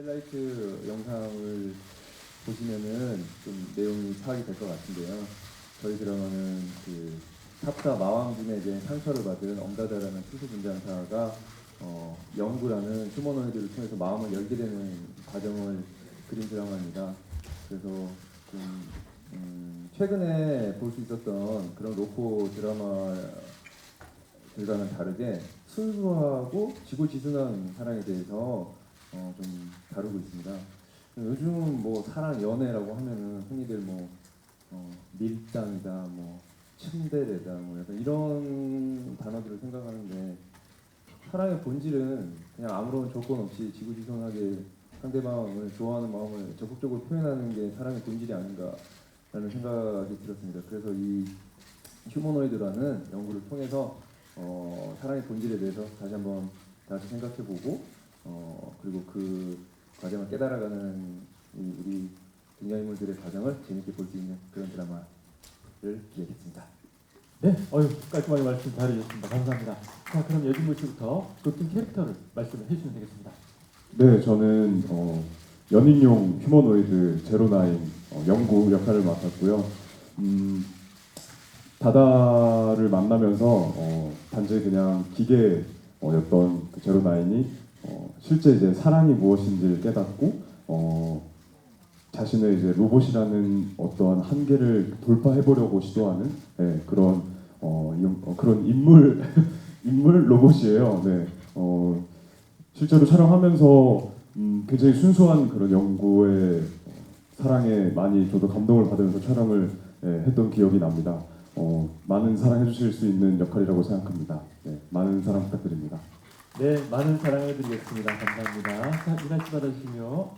하이라이트 영상을 보시면은 좀 내용이 파악이 될 것 같은데요. 저희 드라마는 그 탑사 마왕준에게 상처를 받은 엄다다라는 투수 분장사가 영구라는 휴머노이드를 통해서 마음을 열게 되는 과정을 그린 드라마입니다. 그래서 좀 최근에 볼 수 있었던 그런 로코 드라마들과는 다르게 순수하고 지고지순한 사랑에 대해서 좀 다루고 있습니다. 요즘은 뭐 사랑 연애라고 하면은 흔히들 뭐 밀당이다, 뭐 츤데레다, 뭐 약간 이런 단어들을 생각하는데 사랑의 본질은 그냥 아무런 조건 없이 지고지순하게 상대방을 좋아하는 마음을 적극적으로 표현하는 게 사랑의 본질이 아닌가라는 생각이 들었습니다. 그래서 이 휴머노이드라는 연구를 통해서 사랑의 본질에 대해서 다시 한번 다시 생각해보고 그리고 그 과정을 깨달아가는 우리 등장인물들의 과정을 재밌게 볼 수 있는 그런 드라마를 기획했습니다. 네, 깔끔하게 말씀 잘해주셨습니다. 감사합니다. 자, 그럼 여진모 씨부터 그 캐릭터를 말씀을 해주시면 되겠습니다. 네, 저는 연인용 휴머노이드 제로나인 영구 역할을 맡았고요. 다다를 만나면서 단지 그냥 기계였던 그 제로나인이 실제 이제 사랑이 무엇인지를 깨닫고 자신의 이제 로봇이라는 어떠한 한계를 돌파해 보려고 시도하는 그런 그런 인물 인물 로봇이에요. 네, 실제로 촬영하면서 굉장히 순수한 그런 영구의 사랑에 많이 저도 감동을 받으면서 촬영을 했던 기억이 납니다. 많은 사랑해 주실 수 있는 역할이라고 생각합니다. 네, 많은 사랑 부탁드립니다. 네, 많은 사랑해드리겠습니다. 감사합니다. 자, 이날 씨 받아주시며.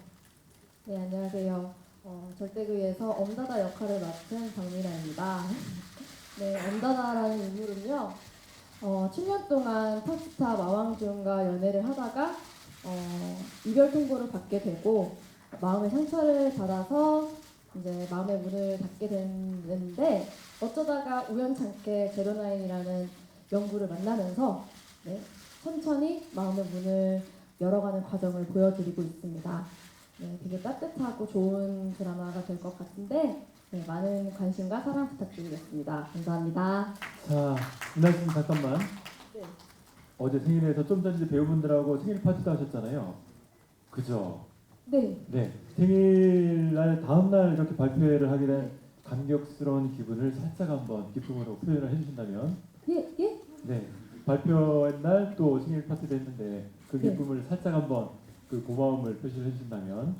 네, 안녕하세요. 절대그에서 엄다다 역할을 맡은 박미나입니다. 네, 엄다다라는 인물은요, 7년 동안 탑스타 마왕준과 연애를 하다가 이별 통보를 받게 되고 마음의 상처를 받아서 이제 마음의 문을 닫게 됐는데 어쩌다가 우연찮게 제로나인이라는 연구를 만나면서 네, 천천히 마음의 문을 열어가는 과정을 보여드리고 있습니다. 네, 되게 따뜻하고 좋은 드라마가 될 것 같은데 네, 많은 관심과 사랑 부탁드리겠습니다. 감사합니다. 자, 이날 씨 잠깐만. 네. 어제 생일에서 좀 전에 배우분들하고 생일 파티도 하셨잖아요. 그죠? 네. 네, 생일날 다음날 이렇게 발표회를 하게 된 감격스러운 기분을 살짝 한번 기쁨으로 표현을 해주신다면. 예? 예? 네, 발표회 날 또 생일 파티도 했는데 그 네. 기쁨을 살짝 한번 그 고마움을 표시를 해주신다면.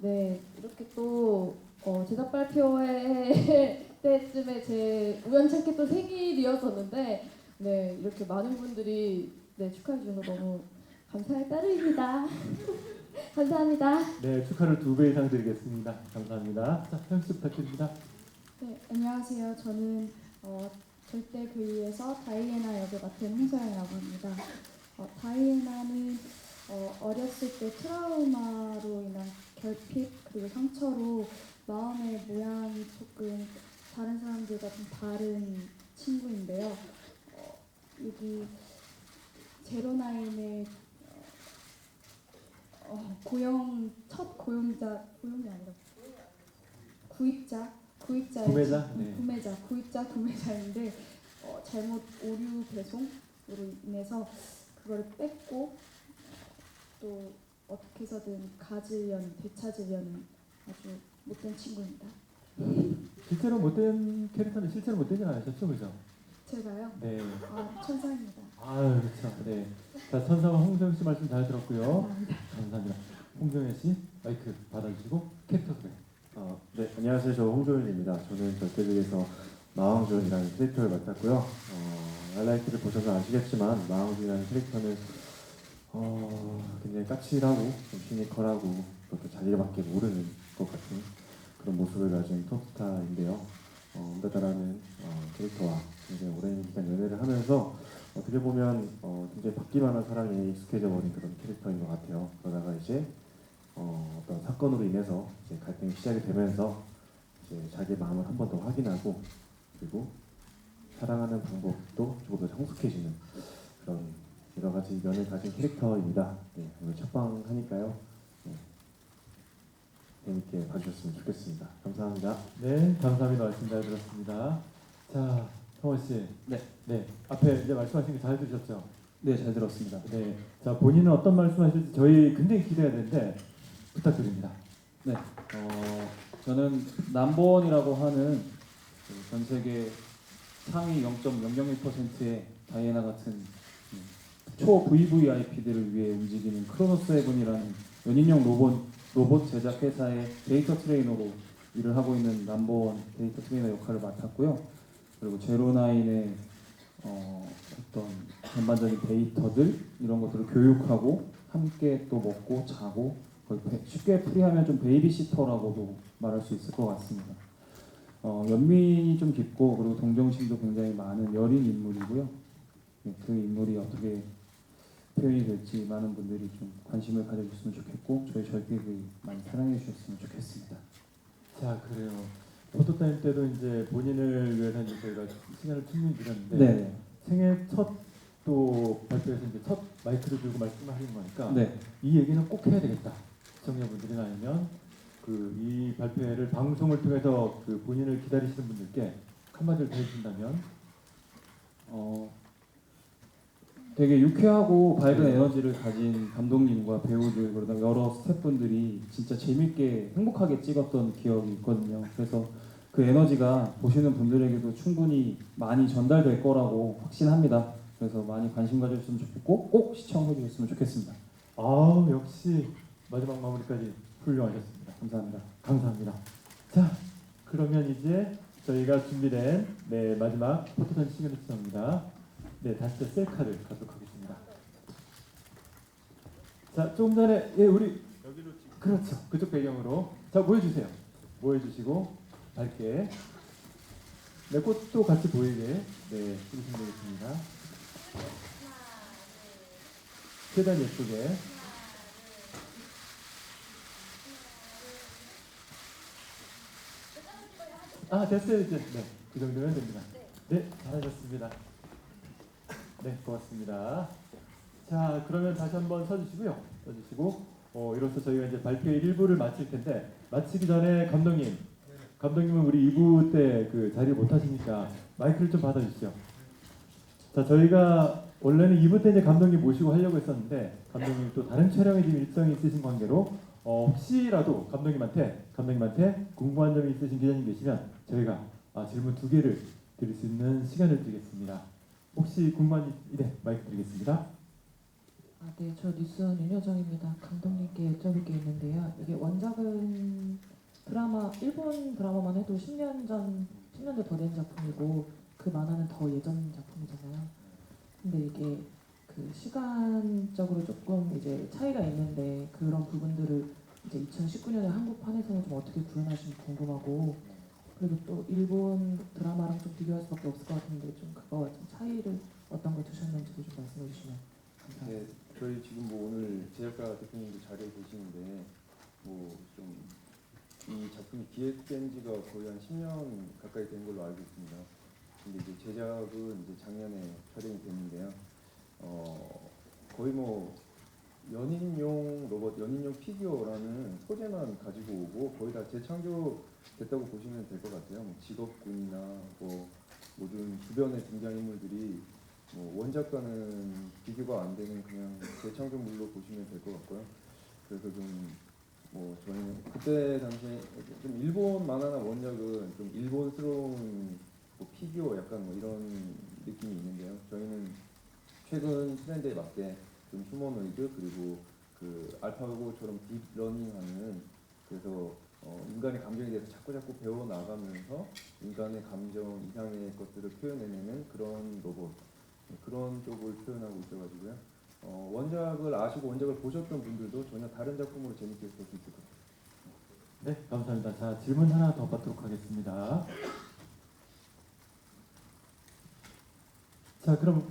네, 이렇게 또 제작 발표회 때쯤에 제 우연찮게 또 생일이었었는데 네, 이렇게 많은 분들이 네, 축하해 주셔서 너무 감사할 따름입니다. 감사합니다. 네, 축하를 2배 이상 드리겠습니다. 감사합니다. 자, 현수 부탁드립니다. 네, 안녕하세요. 저는 절대 그 위에서 다이애나 역을 맡은 홍서연이라고 합니다. 다이애나는 어렸을 때 트라우마로 인한 결핍 그리고 상처로 마음의 모양이 조금 다른 사람들과 좀 다른 친구인데요. 여기 제로나인의 첫 고용자 고용이 아니라 구입자의 구매자? 네. 구매자인데 잘못 오류 배송으로 인해서 그걸 뺏고 또 어떻게 해서든 되찾으려는 아주 못된 친구입니다. 실제로 못된 캐릭터는 실제로 못되진 않으셨죠, 그죠? 제가요? 네. 천사입니다. 아유, 그렇죠. 네. 자, 천사와 홍정혜 씨 말씀 잘 들었고요. 감사합니다. 홍정혜 씨 마이크 받아주시고 캐릭터 소개. 네, 안녕하세요. 저 홍조윤입니다. 저는 절대극에서 마왕준이라는 캐릭터를 맡았고요. 하이라이트를 보셔서 아시겠지만 마왕준이라는 캐릭터는 굉장히 까칠하고 좀 시니컬하고 그것도 자기밖에 모르는 것 같은 그런 모습을 가진 톱스타인데요. 엄다다라는 캐릭터와 굉장히 오랜 기간 연애를 하면서 어떻게 보면 굉장히 받기만 한 사랑에 익숙해져 버린 그런 캐릭터인 것 같아요. 그러다가 이제 어떤 사건으로 인해서 이제 갈등이 시작이 되면서 이제 자기의 마음을 한 번 더 확인하고 그리고 사랑하는 방법도 조금 더 성숙해지는 그런 여러 가지 면을 가진 캐릭터입니다. 네, 오늘 첫방 하니까요. 네, 재밌게 봐주셨으면 좋겠습니다. 감사합니다. 네, 감사합니다. 말씀 잘 들었습니다. 자, 성원 씨. 네. 앞에 이제 말씀하신 게 잘 들으셨죠? 네, 잘 들었습니다. 네. 자, 본인은 어떤 말씀하실지 저희 굉장히 기대가 되는데 부탁드립니다. 저는 남본이라고 하는 전 세계 상위 0.001%의 다이애나 같은 초 VVIP들을 위해 움직이는 크로노스7이라는 연인용 로봇 제작 회사의 데이터 트레이너로 일을 하고 있는 남본 데이터 트레이너 역할을 맡았고요. 그리고 제로나인의 어떤 전반적인 데이터들 이런 것들을 교육하고 함께 또 먹고 자고 거의 쉽게 풀이하면 좀 베이비시터라고도 말할 수 있을 것 같습니다. 연민이 좀 깊고 그리고 동정심도 굉장히 많은 여린 인물이고요. 네, 그 인물이 어떻게 표현이 될지 많은 분들이 좀 관심을 가져주셨으면 좋겠고 저희 절필을 많이 사랑해 주셨으면 좋겠습니다. 자, 그래요. 포토타임 때도 이제 본인을 위해서 이제 저희가 시간을 충분히 드렸는데 네, 생애 첫 또 발표에서 이제 첫 마이크를 들고 말씀하시는 거니까 네, 이 얘기는 꼭 해야 되겠다. 시청자분들이나 아니면 이 발표회를 방송을 통해서 본인을 기다리시는 분들께 한마디를 더 해주신다면. 되게 유쾌하고 밝은 네. 에너지를 가진 감독님과 배우들 그러다 여러 스태프분들이 진짜 재밌게 행복하게 찍었던 기억이 있거든요. 그래서 그 에너지가 보시는 분들에게도 충분히 많이 전달될 거라고 확신합니다. 그래서 많이 관심 가져주셨으면 좋겠고 꼭 시청해 주셨으면 좋겠습니다. 아, 역시 마지막 마무리까지 훌륭하셨습니다. 감사합니다. 감사합니다. 자, 그러면 이제 저희가 준비된 마지막 포토타임 시간을 시작합니다. 네, 다시 셀카를 가도록 하겠습니다. 자, 조금 전에 우리 여기로 그렇죠. 그쪽 배경으로 자 모여주세요. 모여주시고 밝게 꽃도 같이 보이게 해주시면 되겠습니다. 최대한 예쁘게. 됐어요 이제. 네, 그 정도면 됩니다. 네, 잘하셨습니다. 네, 고맙습니다. 자, 그러면 다시 한번 서주시고요. 서주시고 이로써 저희가 이제 발표의 1부를 마칠 텐데 마치기 전에 감독님은 우리 2부 때 그 자리를 못 하시니까 마이크를 좀 받아주시죠. 자, 저희가 원래는 2부 때 이제 감독님 모시고 하려고 했었는데 감독님 또 다른 촬영에 지금 일정이 있으신 관계로 혹시라도 감독님한테 궁금한 점이 있으신 기자님 계시면 저희가 질문 2개를 드릴 수 있는 시간을 드리겠습니다. 혹시 궁금한 마이크 드리겠습니다. 네, 저 뉴스원 윤여정입니다. 감독님께 여쭤볼 게 있는데요. 이게 원작은 일본 드라마만 해도 10년도 더 된 작품이고 그 만화는 더 예전 작품이잖아요. 근데 이게 그 시간적으로 조금 이제 차이가 있는데 그런 부분들을 이제 2019년에 한국판에서는 좀 어떻게 구현하시는지 궁금하고 그리고 또 일본 드라마랑 좀 비교할 수밖에 없을 것 같은데 좀 그거 좀 차이를 어떤 걸 두셨는지도 좀 말씀해 주시면 감사합니다. 네, 저희 지금 뭐 오늘 제작가 대표님도 자리에 계시는데 뭐 좀 이 작품이 기획된 지가 거의 한 10년 가까이 된 걸로 알고 있습니다. 근데 이제 제작은 이제 작년에 촬영이 됐는데요. 거의 뭐 연인용 로봇, 연인용 피규어라는 소재만 가지고 오고 거의 다 재창조됐다고 보시면 될 것 같아요. 뭐 직업군이나 뭐 모든 주변의 등장인물들이 뭐 원작과는 비교가 안 되는 그냥 재창조물로 보시면 될 것 같고요. 그래서 좀 뭐 저희는 그때 당시에 좀 일본 만화나 원작은 좀 일본스러운 뭐 피규어 약간 뭐 이런 느낌이 있는데요. 저희는 최근 트렌드에 맞게 좀 휴머노이드 그리고 그 알파고처럼 딥러닝하는 그래서 인간의 감정에 대해서 자꾸 배워 나가면서 인간의 감정 이상의 것들을 표현해내는 그런 로봇 그런 쪽을 표현하고 있어가지고요. 원작을 아시고 원작을 보셨던 분들도 전혀 다른 작품으로 재밌게 볼 수 있을 것 같아요. 네, 감사합니다. 자, 질문 하나 더 받도록 하겠습니다. 자, 그럼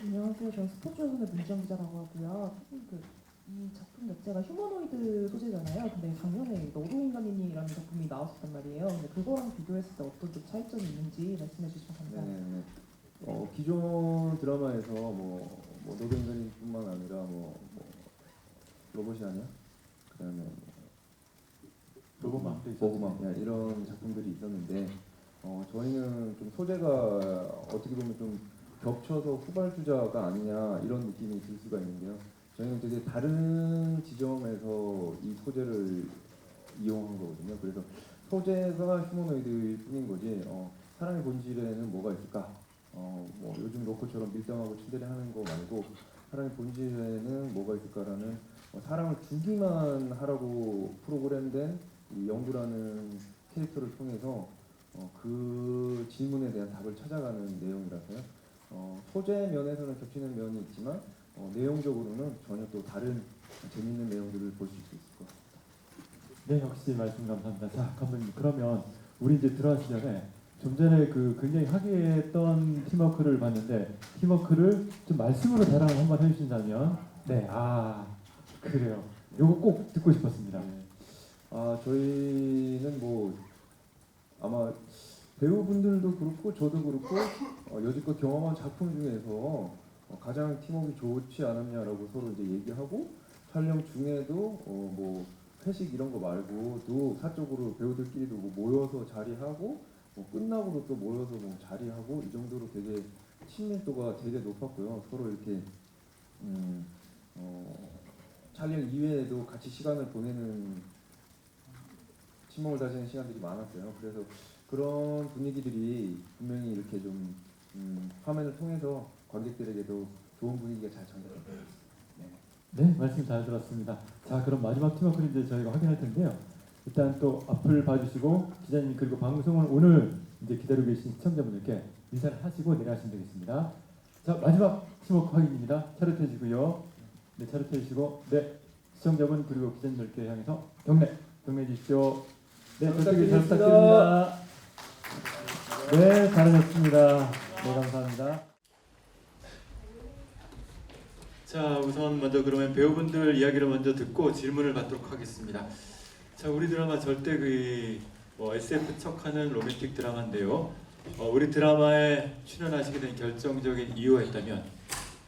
안녕하세요. 저는 스포츠조선의 문지영 기자라고 하고요. 이 작품 자체가 휴머노이드 소재잖아요. 근데 작년에 너도 인간이니라는 작품이 나왔었단 말이에요. 근데 그거랑 비교했을 때 어떤 좀 차이점이 있는지 말씀해 주시면 감사합니다. 기존 드라마에서 노동근님뿐만 아니라 로봇이 아니야? 그다음에 로봇맘도 있었죠. 보고맘 이런 작품들이 있었는데 저희는 좀 소재가 어떻게 보면 좀 겹쳐서 후발주자가 아니냐 이런 느낌이 들 수가 있는데요. 저희는 되게 다른 지점에서 이 소재를 이용한 거거든요. 그래서 소재가 휴머노이드일 뿐인 거지 사람의 본질에는 뭐가 있을까? 요즘 로코처럼 밀당하고 친데레 하는 거 말고 사람의 본질에는 뭐가 있을까라는 사람을 주기만 하라고 프로그램된 이 영구라는 캐릭터를 통해서 그 질문에 대한 답을 찾아가는 내용이라서요. 소재 면에서는 겹치는 면이 있지만 내용적으로는 전혀 또 다른 재미있는 내용들을 볼 수 있을 것 같습니다. 네, 역시 말씀 감사합니다. 자, 감독님 그러면 우리 이제 들어가기 전에 좀 전에 그 굉장히 화기애애했던 팀워크를 봤는데 팀워크를 좀 말씀으로 자랑을 한번 해주신다면 네, 그래요. 요거 꼭 듣고 싶었습니다. 저희는 아마 배우분들도 그렇고 저도 그렇고 여지껏 경험한 작품 중에서 가장 팀워크가 좋지 않았냐라고 서로 이제 얘기하고 촬영 중에도 회식 이런 거 말고도 사적으로 배우들끼리도 모여서 자리하고 끝나고도 또 모여서 자리하고 이 정도로 되게 친밀도가 되게 높았고요. 서로 이렇게 촬영 이외에도 같이 시간을 보내는 친목을 다지는 시간들이 많았어요. 그래서 그런 분위기들이 분명히 이렇게 좀 화면을 통해서 관객들에게도 좋은 분위기가 잘 전달될 것 같습니다. 네, 말씀 잘 들었습니다. 자, 그럼 마지막 팀워크를 이제 저희가 확인할 텐데요. 일단 또 앞을 봐주시고 기자님 그리고 방송을 오늘 이제 기다리고 계신 시청자분들께 인사를 하시고 내려가시면 되겠습니다. 자, 마지막 팀워크 확인입니다. 차렷해 주시고요. 네, 차렷해 주시고 시청자분 그리고 기자님들께 향해서 경례해 주십시오. 네, 저쪽에 잘 부탁드립니다. 네, 잘하셨습니다. 네, 감사합니다. 자, 우선 먼저 그러면 배우분들 이야기를 먼저 듣고 질문을 받도록 하겠습니다. 자, 우리 드라마 절대 SF 척하는 로맨틱 드라마인데요. 우리 드라마에 출연하시게 된 결정적인 이유가 있다면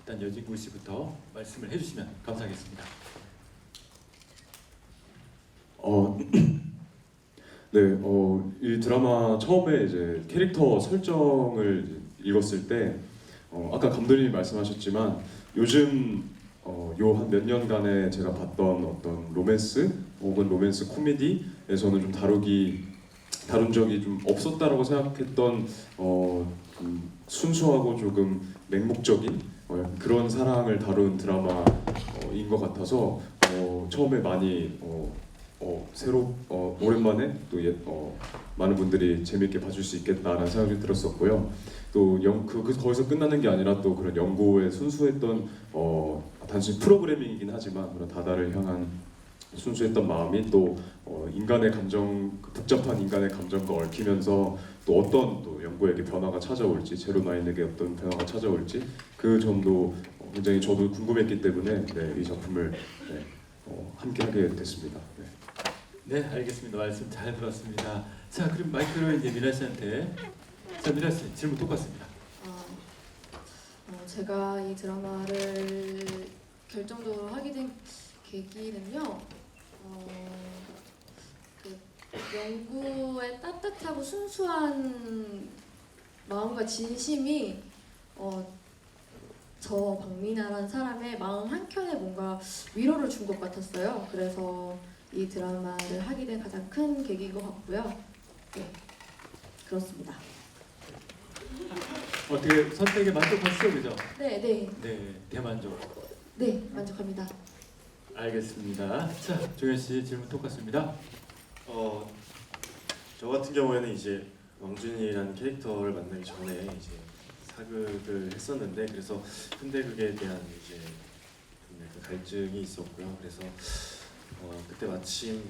일단 여진구 씨부터 말씀을 해주시면 감사하겠습니다. 네, 이 드라마 처음에 이제 캐릭터 설정을 이제 읽었을 때 아까 감독님이 말씀하셨지만 요즘 요 한 몇 년간에 제가 봤던 어떤 로맨스 혹은 로맨스 코미디에서는 좀 다룬 적이 좀 없었다라고 생각했던 순수하고 조금 맹목적인 그런 사랑을 다룬 드라마인 것 같아서 처음에 많이 오랜만에 또 많은 분들이 재밌게 봐줄 수 있겠다라는 생각이 들었었고요. 또 거기서 끝나는 게 아니라 또 그런 연구의 순수했던 단순히 프로그래밍이긴 하지만 그런 다다를 향한 순수했던 마음이 또 인간의 감정, 복잡한 인간의 감정과 얽히면서 또 어떤 또 연구에게 변화가 찾아올지, 제로나인에게 어떤 변화가 찾아올지 그 점도 굉장히 저도 궁금했기 때문에 이 작품을 함께 하게 됐습니다. 네, 알겠습니다. 말씀 잘 들었습니다. 자, 그럼 마이크를 이제 미나 씨한테. 자, 미나 씨 질문 똑같습니다. 제가 이 드라마를 결정적으로 하게 된 계기는요. 연구의 따뜻하고 순수한 마음과 진심이 저 박미나라는 사람의 마음 한켠에 뭔가 위로를 준 것 같았어요. 그래서 이 드라마를 하게 된 가장 큰 계기인 것 같고요. 네, 그렇습니다. 어떻게 선택에 만족하시죠, 그죠? 네, 대만족. 네, 만족합니다. 알겠습니다. 자, 종현 씨 질문 똑같습니다. 저 같은 경우에는 이제 왕준이라는 캐릭터를 만나기 전에 이제 사극을 했었는데 그래서 현대극에 대한 이제 좀 약간 갈증이 있었고요. 그래서 그때 마침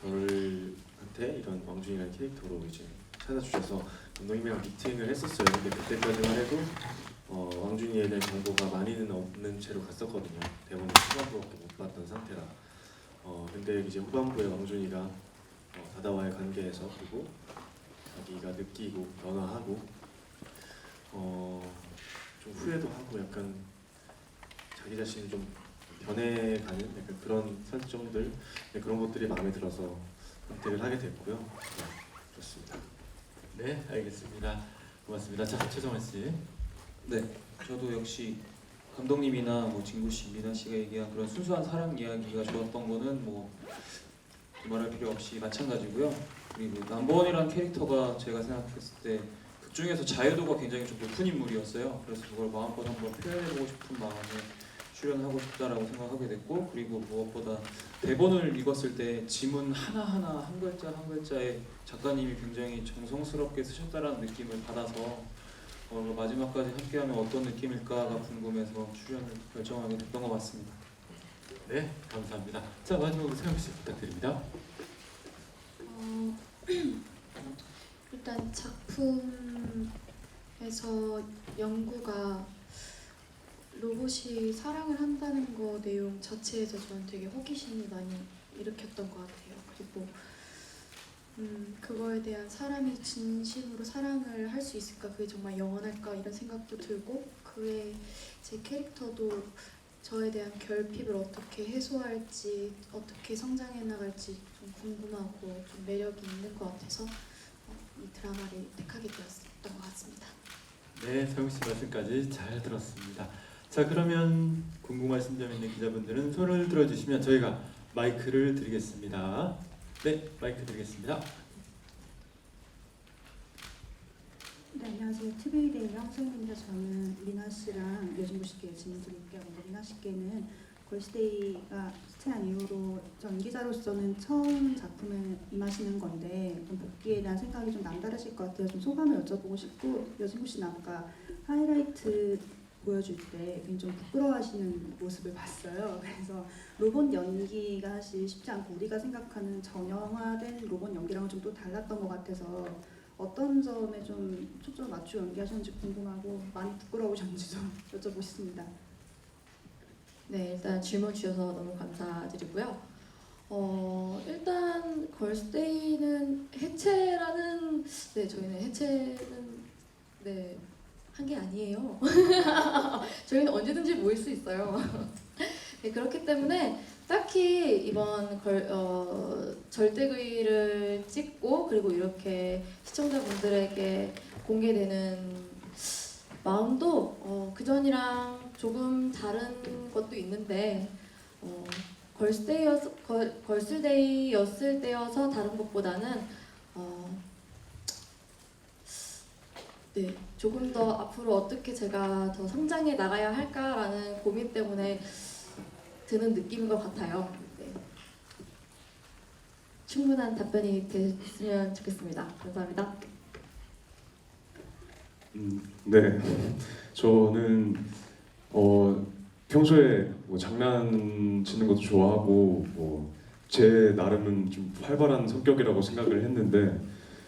저한테 이런 왕준이라는 캐릭터로 이제 찾아주셔서 감독님이랑 미팅을 했었어요. 근데 그때까지만 해도 왕준이에 대한 정보가 많이는 없는 채로 갔었거든요. 대본을 후반부밖에 못 봤던 상태라. 근데 이제 후반부에 왕준이가 다다와의 관계에서 그리고 자기가 느끼고 변화하고 좀 후회도 하고 약간 자기 자신이 좀 변해가는 약간 그런 설정들 그런 것들이 마음에 들어서 선택을 하게 됐고요. 네, 좋습니다. 네, 알겠습니다. 고맙습니다. 자, 최성원 씨. 네, 저도 역시 감독님이나 뭐 진구 씨, 미나 씨가 얘기한 그런 순수한 사랑 이야기가 좋았던 거는 뭐 말할 필요 없이 마찬가지고요. 그리고 넘버원이라는 캐릭터가 제가 생각했을 때 그 중에서 자유도가 굉장히 좀 높은 인물이었어요. 그래서 그걸 마음껏 한번 표현해보고 싶은 마음에 출연하고 싶다라고 생각하게 됐고, 그리고 무엇보다 대본을 읽었을 때 지문 하나하나 한 글자 한 글자에 작가님이 굉장히 정성스럽게 쓰셨다라는 느낌을 받아서 마지막까지 함께하면 어떤 느낌일까가 궁금해서 출연을 결정하게 됐던 것 같습니다. 네, 감사합니다. 자, 마지막으로 세영 씨 부탁드립니다. 일단 작품에서 영구가 로봇이 사랑을 한다는 거 내용 자체에서 저는 되게 호기심이 많이 일으켰던 것 같아요. 그리고 그거에 대한 사람이 진심으로 사랑을 할 수 있을까, 그게 정말 영원할까 이런 생각도 들고, 그의 제 캐릭터도 저에 대한 결핍을 어떻게 해소할지, 어떻게 성장해 나갈지 좀 궁금하고 좀 매력이 있는 것 같아서 이 드라마를 택하게 되었던 것 같습니다. 네, 세영 씨 말씀까지 잘 들었습니다. 자, 그러면 궁금하신 점 있는 기자분들은 손을 들어주시면 저희가 마이크를 드리겠습니다. 네, 마이크 드리겠습니다. 네, 안녕하세요. TV대의 황소희입니다. 저는 미나 씨랑 여진구 씨께 질문 드릴게요. 먼저 미나 씨께는 걸스데이가 스테한 이후로 연기자로서는 처음 작품에 임하시는 건데 좀 복귀에 대한 생각이 좀 남다르실 것 같아요. 좀 소감을 여쭤보고 싶고, 여진구 씨는 아까 하이라이트 보여줄 때 굉장히 좀 부끄러워하시는 모습을 봤어요. 그래서 로봇 연기가 사실 쉽지 않고 우리가 생각하는 정형화된 로봇 연기랑은 좀 또 달랐던 것 같아서 어떤 점에 좀 초점을 맞추고 연기하셨는지 궁금하고 많이 부끄러우셨는지 좀 여쭤보고 싶습니다. 네, 일단 질문 주셔서 너무 감사드리고요. 일단 걸스데이는 해체라는, 네, 저희는 해체는 한 게 아니에요. 저희는 언제든지 모일 수 있어요. 네, 그렇기 때문에 딱히 이번 절대의를 찍고 그리고 이렇게 시청자분들에게 공개되는 마음도 그전이랑 조금 다른 것도 있는데 걸스데이였을 때여서 다른 것보다는 네, 조금 더 앞으로 어떻게 제가 더 성장해 나가야 할까라는 고민 때문에 드는 느낌인 것 같아요. 네. 충분한 답변이 됐으면 좋겠습니다. 감사합니다. 네, 저는 평소에 뭐 장난치는 것도 좋아하고 제 나름은 좀 활발한 성격이라고 생각을 했는데,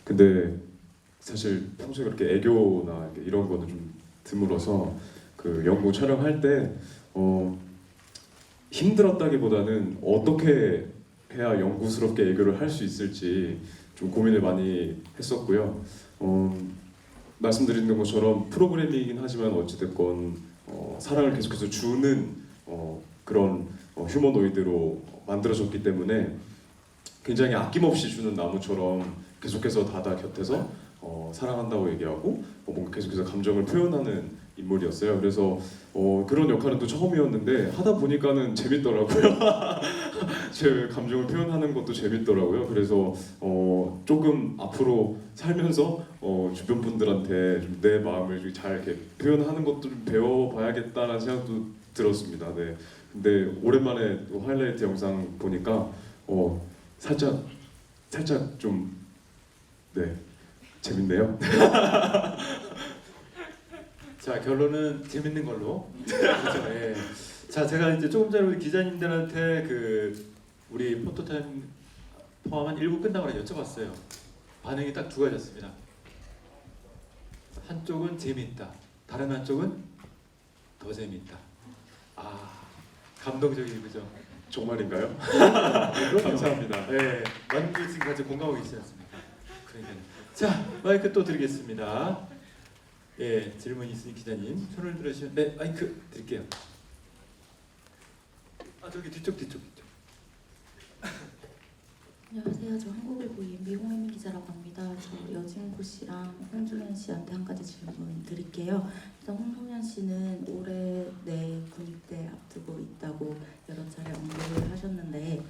근데 사실 평소에 그렇게 애교나 이런 거는 좀 드물어서 그 연구 촬영할 때 힘들었다기보다는 어떻게 해야 연구스럽게 애교를 할 수 있을지 좀 고민을 많이 했었고요. 말씀드리는 것처럼 프로그램이긴 하지만 어찌됐건 사랑을 계속해서 주는 그런 휴머노이드로 만들어졌기 때문에 굉장히 아낌없이 주는 나무처럼 계속해서 다다 곁에서 사랑한다고 얘기하고 뭔가 계속해서 감정을 표현하는 인물이었어요. 그래서 그런 역할은 또 처음이었는데 하다 보니까는 재밌더라고요. 제 감정을 표현하는 것도 재밌더라고요. 그래서 조금 앞으로 살면서 주변 분들한테 좀 내 마음을 좀 잘 이렇게 표현하는 것도 좀 배워봐야겠다는 생각도 들었습니다. 네. 근데 오랜만에 또 하이라이트 영상 보니까 살짝 좀 네. 재밌네요. 자, 결론은 재밌는 걸로. 그렇죠. 예. 자, 제가 이제 조금 전에 우리 기자님들한테 우리 포토타임 포함한 1부 끝나고 여쭤봤어요. 반응이 딱 두 가지였습니다. 한쪽은 재밌다, 다른 한쪽은 더 재밌다. 감동적인 그죠? 정말인가요? 네, 감사합니다. 네, 많은 분들이 지금 같이 공감하고 계시지 않습니까? 그러니까요. 자, 마이크 또 드리겠습니다. 예, 질문 있으니 기자님 손을 들으시면 네, 마이크 드릴게요. 아, 저기 뒤쪽. 안녕하세요. 저 한국일보 임비홍혜민 기자라고 합니다. 저 여진구 씨랑 홍종현 씨한테 한 가지 질문 드릴게요. 일단 홍종현 씨는 올해 내 군입대 앞두고 있다고 여러 차례 언급을 하셨는데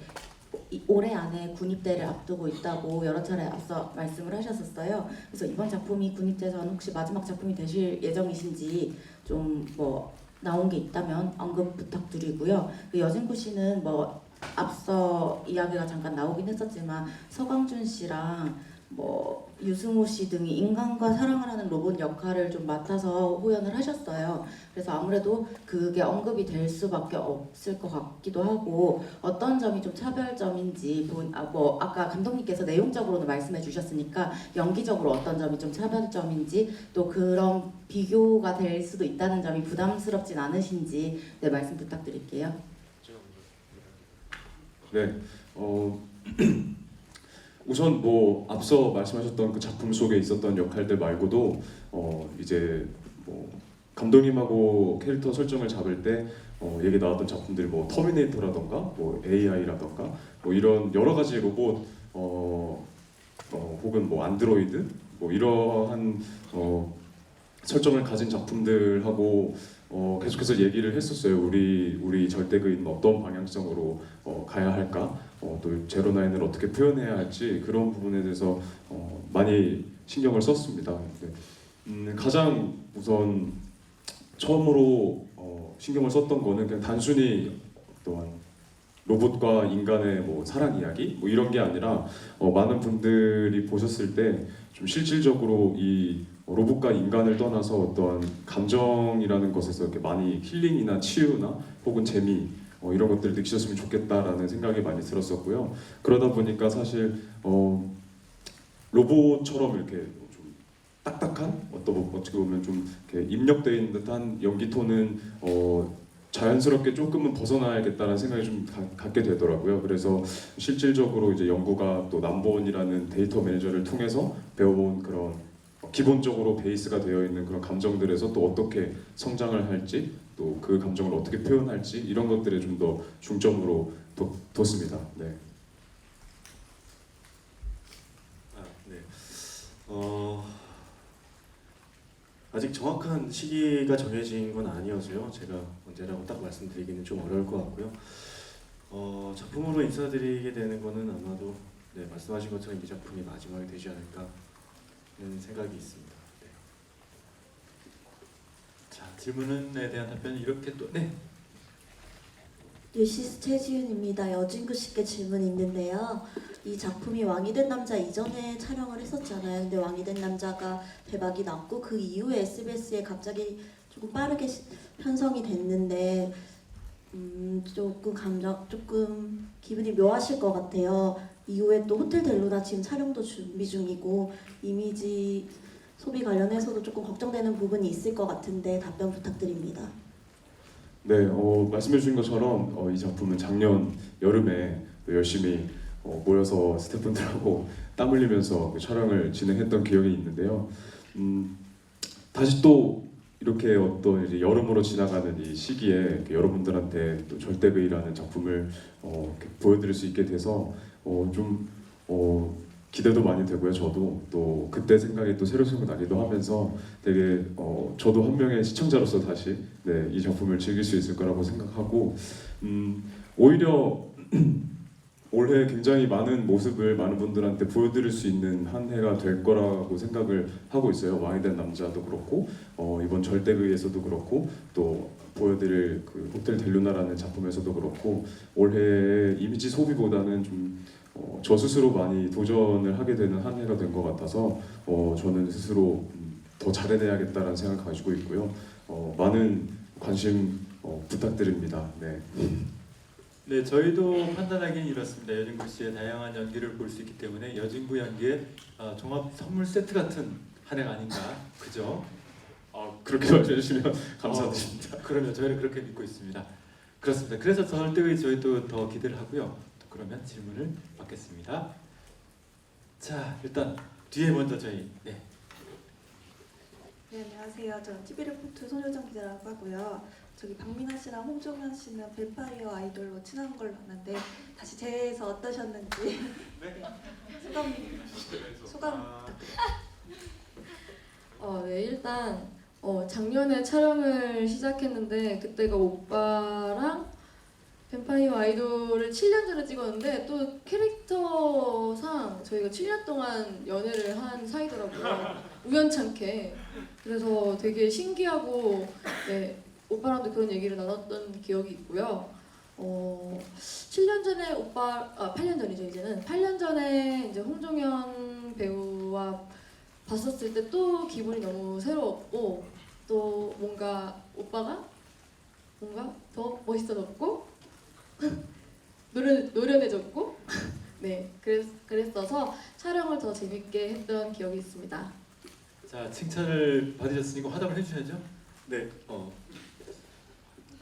올해 안에 군입대를 앞두고 있다고 여러 차례 앞서 말씀을 하셨었어요. 그래서 이번 작품이 군입대 전 혹시 마지막 작품이 되실 예정이신지 좀 뭐 나온 게 있다면 언급 부탁드리고요. 그 여진구 씨는 뭐 앞서 이야기가 잠깐 나오긴 했었지만 서광준 씨랑 뭐 유승호 씨 등이 인간과 사랑을 하는 로봇 역할을 좀 맡아서 호연을 하셨어요. 그래서 아무래도 그게 언급이 될 수밖에 없을 것 같기도 하고 어떤 점이 좀 차별점인지 뭐 아까 감독님께서 내용적으로는 말씀해 주셨으니까 연기적으로 어떤 점이 좀 차별점인지 또 그런 비교가 될 수도 있다는 점이 부담스럽진 않으신지 네, 말씀 부탁드릴게요. 네, 우선 뭐 앞서 말씀하셨던 그 작품 속에 있었던 역할들 말고도 이제 뭐 감독님하고 캐릭터 설정을 잡을 때 얘기 나왔던 작품들 뭐 터미네이터라던가 뭐 AI라던가 뭐 이런 여러 가지 로봇 혹은 뭐 안드로이드 뭐 이러한 설정을 가진 작품들하고 계속해서 얘기를 했었어요. 우리 절대그인 어떤 방향성으로 가야 할까? 또 제로나인을 어떻게 표현해야 할지 그런 부분에 대해서 많이 신경을 썼습니다. 가장 우선 처음으로 신경을 썼던 거는 그냥 단순히 또한 로봇과 인간의 뭐 사랑 이야기 뭐 이런 게 아니라 많은 분들이 보셨을 때 좀 실질적으로 이 로봇과 인간을 떠나서 어떤 감정이라는 것에서 이렇게 많이 힐링이나 치유나 혹은 재미 이런 것들을 느끼셨으면 좋겠다라는 생각이 많이 들었었고요. 그러다 보니까 사실 로봇처럼 이렇게 좀 딱딱한 어떻게 보면 좀 이렇게 입력되어 있는 듯한 연기 톤은 자연스럽게 조금은 벗어나야겠다는 생각이 좀 갖게 되더라고요. 그래서 실질적으로 이제 연구가 또 남보원이라는 데이터 매니저를 통해서 배워온 그런 기본적으로 베이스가 되어 있는 그런 감정들에서 또 어떻게 성장을 할지 또 그 감정을 어떻게 표현할지 이런 것들에 좀 더 중점으로 뒀습니다. 네. 아직 정확한 시기가 정해진 건 아니어서요. 제가 언제라고 딱 말씀드리기는 좀 어려울 것 같고요. 작품으로 인사드리게 되는 거는 아마도 네, 말씀하신 것처럼 이 작품이 마지막이 되지 않을까 하는 생각이 있습니다. 네. 자, 질문에 대한 답변은 이렇게 또 네. 뉴시스 최지윤입니다. 여진구 씨께 질문이 있는데요. 이 작품이 왕이 된 남자 이전에 촬영을 했었잖아요. 근데 왕이 된 남자가 대박이 났고 그 이후에 SBS에 갑자기 조금 빠르게 편성이 됐는데 조금 기분이 묘하실 것 같아요. 이후에 또 호텔 델루나 지금 촬영도 준비 중이고 이미지 소비 관련해서도 조금 걱정되는 부분이 있을 것 같은데 답변 부탁드립니다. 네, 말씀해 주신 것처럼 이 작품은 작년 여름에 열심히 모여서 스태프분들하고 땀 흘리면서 촬영을 진행했던 기억이 있는데요. 다시 또 이렇게 어떤 이제 여름으로 지나가는 이 시기에 여러분들한테 또 절대그이라는 작품을 보여드릴 수 있게 돼서 좀 기대도 많이 되고요. 저도 또 그때 생각이 또 새록새록 나기도 하면서 되게 저도 한 명의 시청자로서 다시 네, 이 작품을 즐길 수 있을 거라고 생각하고 오히려 올해 굉장히 많은 모습을 많은 분들한테 보여드릴 수 있는 한 해가 될 거라고 생각을 하고 있어요. 왕이 된 남자도 그렇고 이번 절대그에서도 그렇고 또 보여드릴 그 호텔 델루나라는 작품에서도 그렇고 올해 이미지 소비보다는 좀 저 스스로 많이 도전을 하게 되는 한 해가 된 것 같아서 저는 스스로 더 잘해내야겠다라는 생각을 가지고 있고요. 많은 관심 부탁드립니다. 네. 네, 저희도 판단하기는 이렇습니다. 여진구 씨의 다양한 연기를 볼 수 있기 때문에 여진구 연기의 종합 선물 세트 같은 한 해가 아닌가, 그죠? 그렇게 말씀해 주시면 감사드립니다. 그러면 저희는 그렇게 믿고 있습니다. 그렇습니다. 그래서 절대그이 저희도 더 기대를 하고요. 그러면 질문을 받겠습니다. 자, 일단 뒤에 먼저 저희 네. 네, 안녕하세요. 저 TV리포트 손효정 기자라고 하고요. 저기 박민아 씨랑 홍종현 씨는 뱀파이어 아이돌로 친한 걸로 봤는데 다시 재해에서 어떠셨는지 네. 소감 네, 일단 작년에 촬영을 시작했는데 그때가 오빠랑 뱀파이어 아이돌을 7년 전에 찍었는데 또 캐릭터상 저희가 7년 동안 연애를 한 사이더라고요. 우연찮게. 그래서 되게 신기하고 네, 오빠랑도 그런 얘기를 나눴던 기억이 있고요. 7년 전에 8년 전이죠 이제는. 8년 전에 이제 홍종현 배우와 봤었을 때 또 기분이 너무 새로웠고 또 뭔가 오빠가 뭔가 더 멋있어졌고 노련해졌고 네 그랬어서 촬영을 더 재밌게 했던 기억이 있습니다. 자, 칭찬을 받으셨으니까 화답을 해주셔야죠. 네,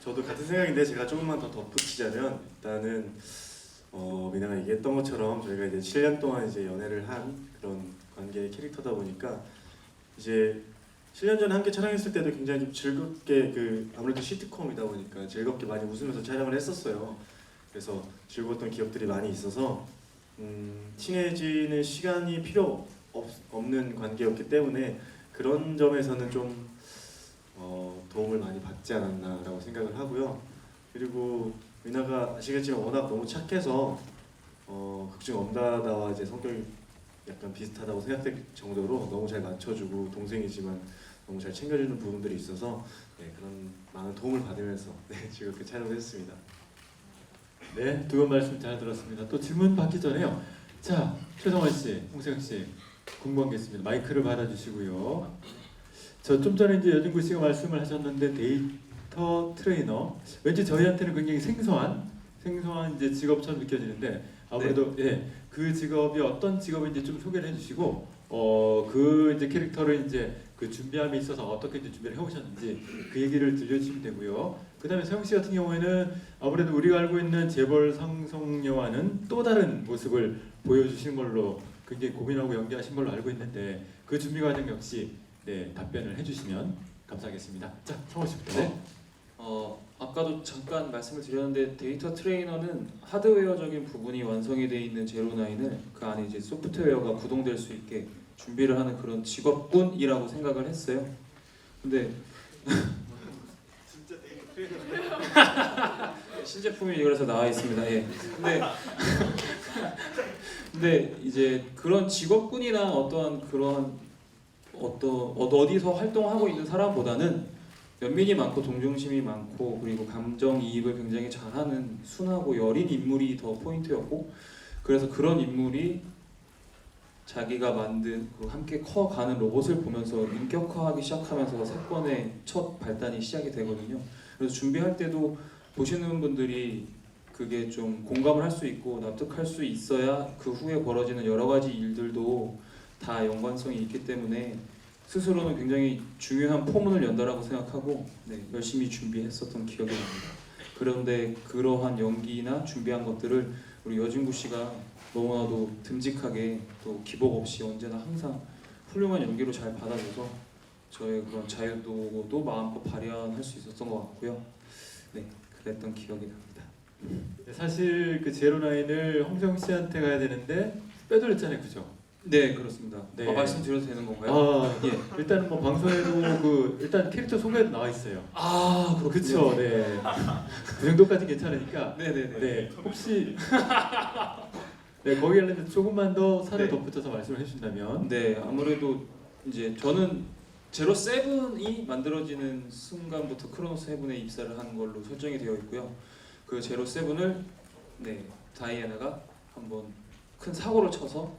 저도 같은 생각인데 제가 조금만 더 덧붙이자면 일단은 미나가 얘기했던 것처럼 저희가 이제 7년 동안 이제 연애를 한 그런 관계의 캐릭터다 보니까 이제 7년 전에 함께 촬영했을 때도 굉장히 즐겁게 아무래도 시트콤이다 보니까 즐겁게 많이 웃으면서 촬영을 했었어요. 그래서 즐거웠던 기억들이 많이 있어서 친해지는 시간이 필요 없는 관계였기 때문에 그런 점에서는 좀 도움을 많이 받지 않았나라고 생각을 하고요. 그리고 미나가 아시겠지만 워낙 너무 착해서 극중 엄다다와 이제 성격이 약간 비슷하다고 생각될 정도로 너무 잘 맞춰주고 동생이지만 너무 잘 챙겨주는 부분들이 있어서 네, 그런 많은 도움을 받으면서 네, 즐겁게 촬영을 했습니다. 네, 두 분 말씀 잘 들었습니다. 또 질문 받기 전에요. 자, 최성원 씨, 홍세경 씨 궁금한 게 있습니다. 마이크를 받아주시고요. 저 좀 전에 이제 여진구 씨가 말씀을 하셨는데 데이터 트레이너 왠지 저희한테는 굉장히 생소한 이제 직업처럼 느껴지는데 아무래도 예, 그 직업이 어떤 직업인지 좀 소개를 해주시고 그 이제 캐릭터를 이제 그 준비함에 있어서 어떻게 이제 준비를 해오셨는지 그 얘기를 들려주시면 되고요. 그다음에 서영 씨 같은 경우에는 아무래도 우리가 알고 있는 재벌 상속녀와는 또 다른 모습을 보여주신 걸로 굉장히 고민하고 연기하신 걸로 알고 있는데 그 준비 과정 역시 네, 답변을 해주시면 감사하겠습니다. 자, 성원 씨부터. 네. 아까도 잠깐 말씀을 드렸는데 데이터 트레이너는 하드웨어적인 부분이 완성이 되어 있는 제로나인을 그 안에 이제 소프트웨어가 구동될 수 있게 준비를 하는 그런 직업군이라고 생각을 했어요. 근데 신제품이 그래서 나와 있습니다. 예. 근데 이제 그런 직업군이나 어떠한 그런 어디서 활동하고 있는 사람보다는 연민이 많고 동정심이 많고 그리고 감정이입을 굉장히 잘하는 순하고 여린 인물이 더 포인트였고 그래서 그런 인물이 자기가 만든 함께 커가는 로봇을 보면서 인격화하기 시작하면서 사건의 첫 발단이 시작이 되거든요. 그래서 준비할 때도 보시는 분들이 그게 좀 공감을 할 수 있고 납득할 수 있어야 그 후에 벌어지는 여러 가지 일들도 다 연관성이 있기 때문에 스스로는 굉장히 중요한 포문을 연다라고 생각하고 네, 열심히 준비했었던 기억이 납니다. 그런데 그러한 연기나 준비한 것들을 우리 여진구 씨가 너무나도 듬직하게 또 기복 없이 언제나 항상 훌륭한 연기로 잘 받아줘서 저의 그런 자유도도 마음껏 발현할 수 있었던 것 같고요. 네, 그랬던 기억이 납니다. 네, 사실 그 제로나인을 홍정 씨한테 가야 되는데 빼돌렸잖아요, 그죠? 네, 그렇습니다. 네. 말씀드려도 되는 건가요? 예. 일단 뭐 방송에도 일단 캐릭터 소개도 나와 있어요. 그렇죠. 네. 그 정도까지 괜찮으니까. 네네네. 네. 혹시 네 거기에는 조금만 더 살을 네. 덧붙여서 말씀을 해주신다면. 네, 아무래도 이제 저는 제로 세븐이 만들어지는 순간부터 크로노스 헤븐에 입사를 한 걸로 설정이 되어 있고요. 그 제로 세븐을 네 다이애나가 한번 큰 사고를 쳐서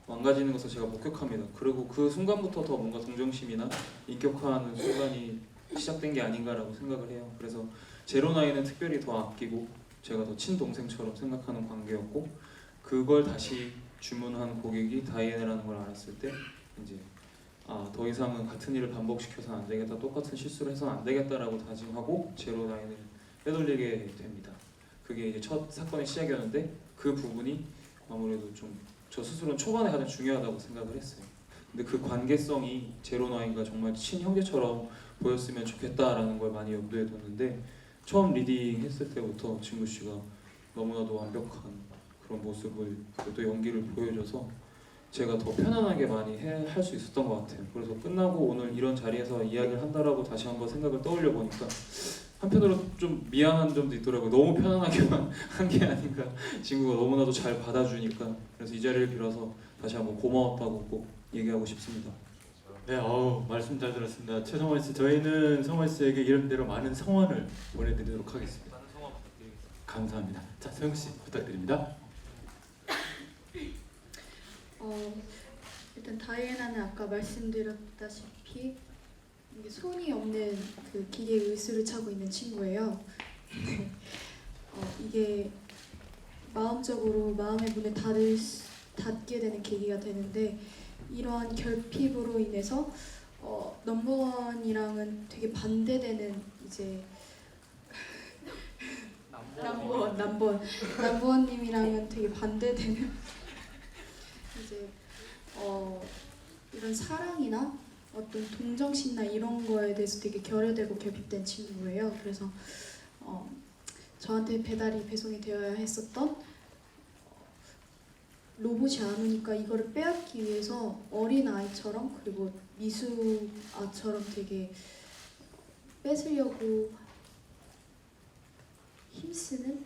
망가지는 것을 제가 목격합니다. 그리고 그 순간부터 더 뭔가 동정심이나 인격화하는 순간이 시작된 게 아닌가라고 생각을 해요. 그래서 제로나인은 특별히 더 아끼고 제가 더 친동생처럼 생각하는 관계였고 그걸 다시 주문한 고객이 다이애나라는 걸 알았을 때 이제 더 이상은 같은 일을 반복시켜서는 안 되겠다, 똑같은 실수를 해서는 안 되겠다라고 다짐하고 제로나인을 빼돌리게 됩니다. 그게 이제 첫 사건의 시작이었는데 그 부분이 아무래도 좀 저 스스로는 초반에 가장 중요하다고 생각을 했어요. 근데 그 관계성이 제로나인과 정말 친형제처럼 보였으면 좋겠다라는 걸 많이 염두에 뒀는데 처음 리딩 했을 때부터 진구 씨가 너무나도 완벽한 그런 모습을 또 연기를 보여줘서 제가 더 편안하게 많이 할 수 있었던 것 같아요. 그래서 끝나고 오늘 이런 자리에서 이야기를 한다라고 다시 한번 생각을 떠올려 보니까 한편으로 좀 미안한 점도 있더라고요. 너무 편안하게만 한 게 아닌가. 친구가 너무나도 잘 받아주니까. 그래서 이 자리를 빌어서 다시 한번 고마웠다고 꼭 얘기하고 싶습니다. 네, 말씀 잘 들었습니다. 최성원 씨, 저희는 성원 씨에게 이름대로 많은 성원을 보내드리도록 하겠습니다. 감사합니다. 자, 소영 씨 부탁드립니다. 일단 다이애나는 아까 말씀드렸다시피 이게 손이 없는 그 기계의 의수를 차고 있는 친구예요. 이게 마음적으로 마음의 문을 닫게 되는 계기가 되는데 이러한 결핍으로 인해서 넘버원이랑은 되게 반대되는 이제 남보원님이랑은 되게 반대되는 이제 이런 사랑이나 어떤 동정심이나 이런 거에 대해서 되게 결여되고 결핍된 친구예요. 그래서 저한테 배송이 되어야 했었던 로봇이 안 오니까 이거를 빼앗기 위해서 어린 아이처럼 그리고 미수아처럼 되게 뺏으려고 힘쓰는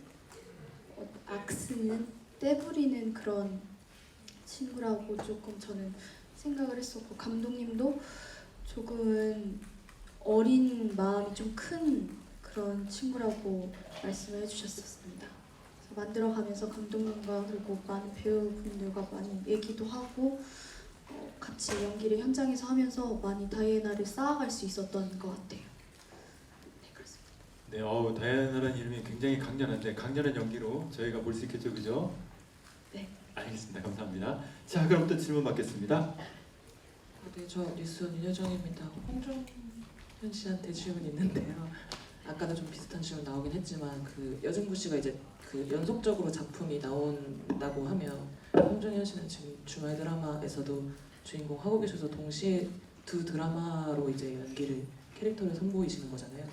악쓰는 떼부리는 그런 친구라고 조금 저는 생각을 했었고 감독님도 조금 어린 마음이 좀 큰 그런 친구라고 말씀을 해주셨었습니다. 만들어가면서 감독님과 그리고 많은 배우분들과 많이 얘기도 하고 같이 연기를 현장에서 하면서 많이 다이애나를 쌓아갈 수 있었던 것 같아요. 네, 그렇습니다. 네, 다이애나라는 이름이 굉장히 강렬한데 강렬한 연기로 저희가 볼 수 있겠죠, 그죠? 네. 알겠습니다. 감사합니다. 자, 그럼 또 질문 받겠습니다. 네, 저 뉴스원 윤여정입니다. 홍종현 씨한테 질문이 있는데요. 아까도 좀 비슷한 질문 나오긴 했지만 그 여진구 씨가 이제 그 연속적으로 작품이 나온다고 하면 홍종현 씨는 지금 주말 드라마에서도 주인공 하고 계셔서 동시에 두 드라마로 이제 캐릭터를 선보이시는 거잖아요.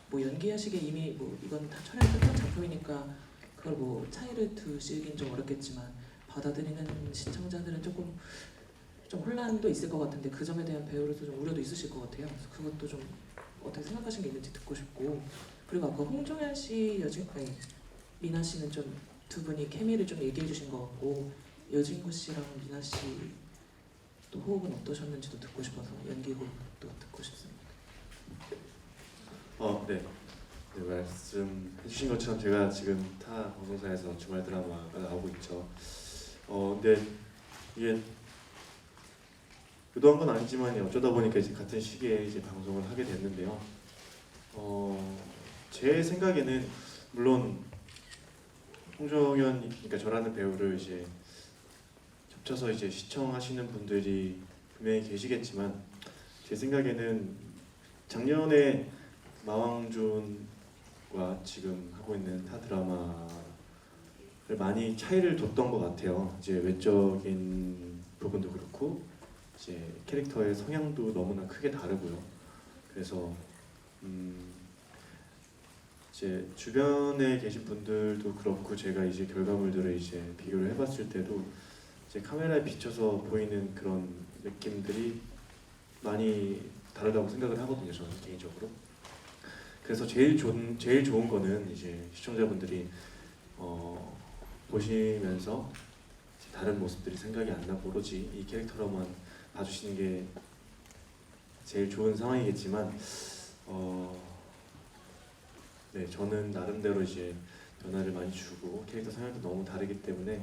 뭐 연기하시기에 이미 뭐 이건 다 촬영이 끝난 작품이니까 그걸 뭐 차이를 두시긴 좀 어렵겠지만 받아들이는 시청자들은 조금 혼란도 있을 것 같은데 그 점에 대한 배우로서 좀 우려도 있으실 것 같아요. 그래서 그것도 좀 어떻게 생각하시는 게 있는지 듣고 싶고 그리고 아까 홍종현 씨 미나 씨는 좀 두 분이 케미를 좀 얘기해 주신 것 같고 여진구 씨랑 미나 씨 또 호흡은 어떠셨는지도 듣고 싶어서 연기 호흡도 듣고 싶습니다. 네. 말씀해 주신 것처럼 제가 지금 타 방송사에서 주말 드라마가 나오고 있죠. 근데 이게 의도한 건 아니지만 어쩌다 보니까 이제 같은 시기에 이제 방송을 하게 됐는데요. 제 생각에는 물론 홍종현, 그러니까 저라는 배우를 이제 겹쳐서 이제 시청하시는 분들이 분명히 계시겠지만 제 생각에는 작년에 마왕준과 지금 하고 있는 타 드라마를 많이 차이를 뒀던 것 같아요. 이제 외적인 부분도 그렇고 이제 캐릭터의 성향도 너무나 크게 다르고요. 그래서 이제 주변에 계신 분들도 그렇고 제가 이제 결과물들을 이제 비교를 해봤을 때도 이제 카메라에 비춰서 보이는 그런 느낌들이 많이 다르다고 생각을 하거든요. 저는 개인적으로. 그래서 제일 좋은 거는 이제 시청자분들이 보시면서 다른 모습들이 생각이 안 나고 오로지 이 캐릭터로만 봐주시는 게 제일 좋은 상황이겠지만 네, 저는 나름대로 이제 변화를 많이 주고 캐릭터 성향도 너무 다르기 때문에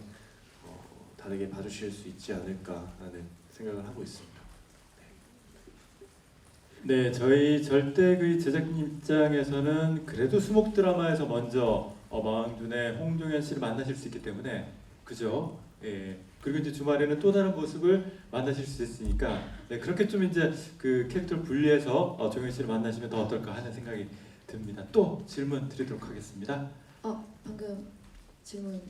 다르게 봐주실 수 있지 않을까라는 생각을 하고 있습니다. 네, 저희 절대의 제작진 입장에서는 그래도 수목 드라마에서 먼저 마왕준의 홍종현 씨를 만나실 수 있기 때문에 그죠? 예. 그리고 이제 주말에는 또 다른 모습을 만나실 수 있으니까 네, 그렇게 좀 이제 그 캐릭터를 분리해서 종현 씨를 만나시면 더 어떨까 하는 생각이 듭니다. 또 질문 드리도록 하겠습니다. 방금 질문.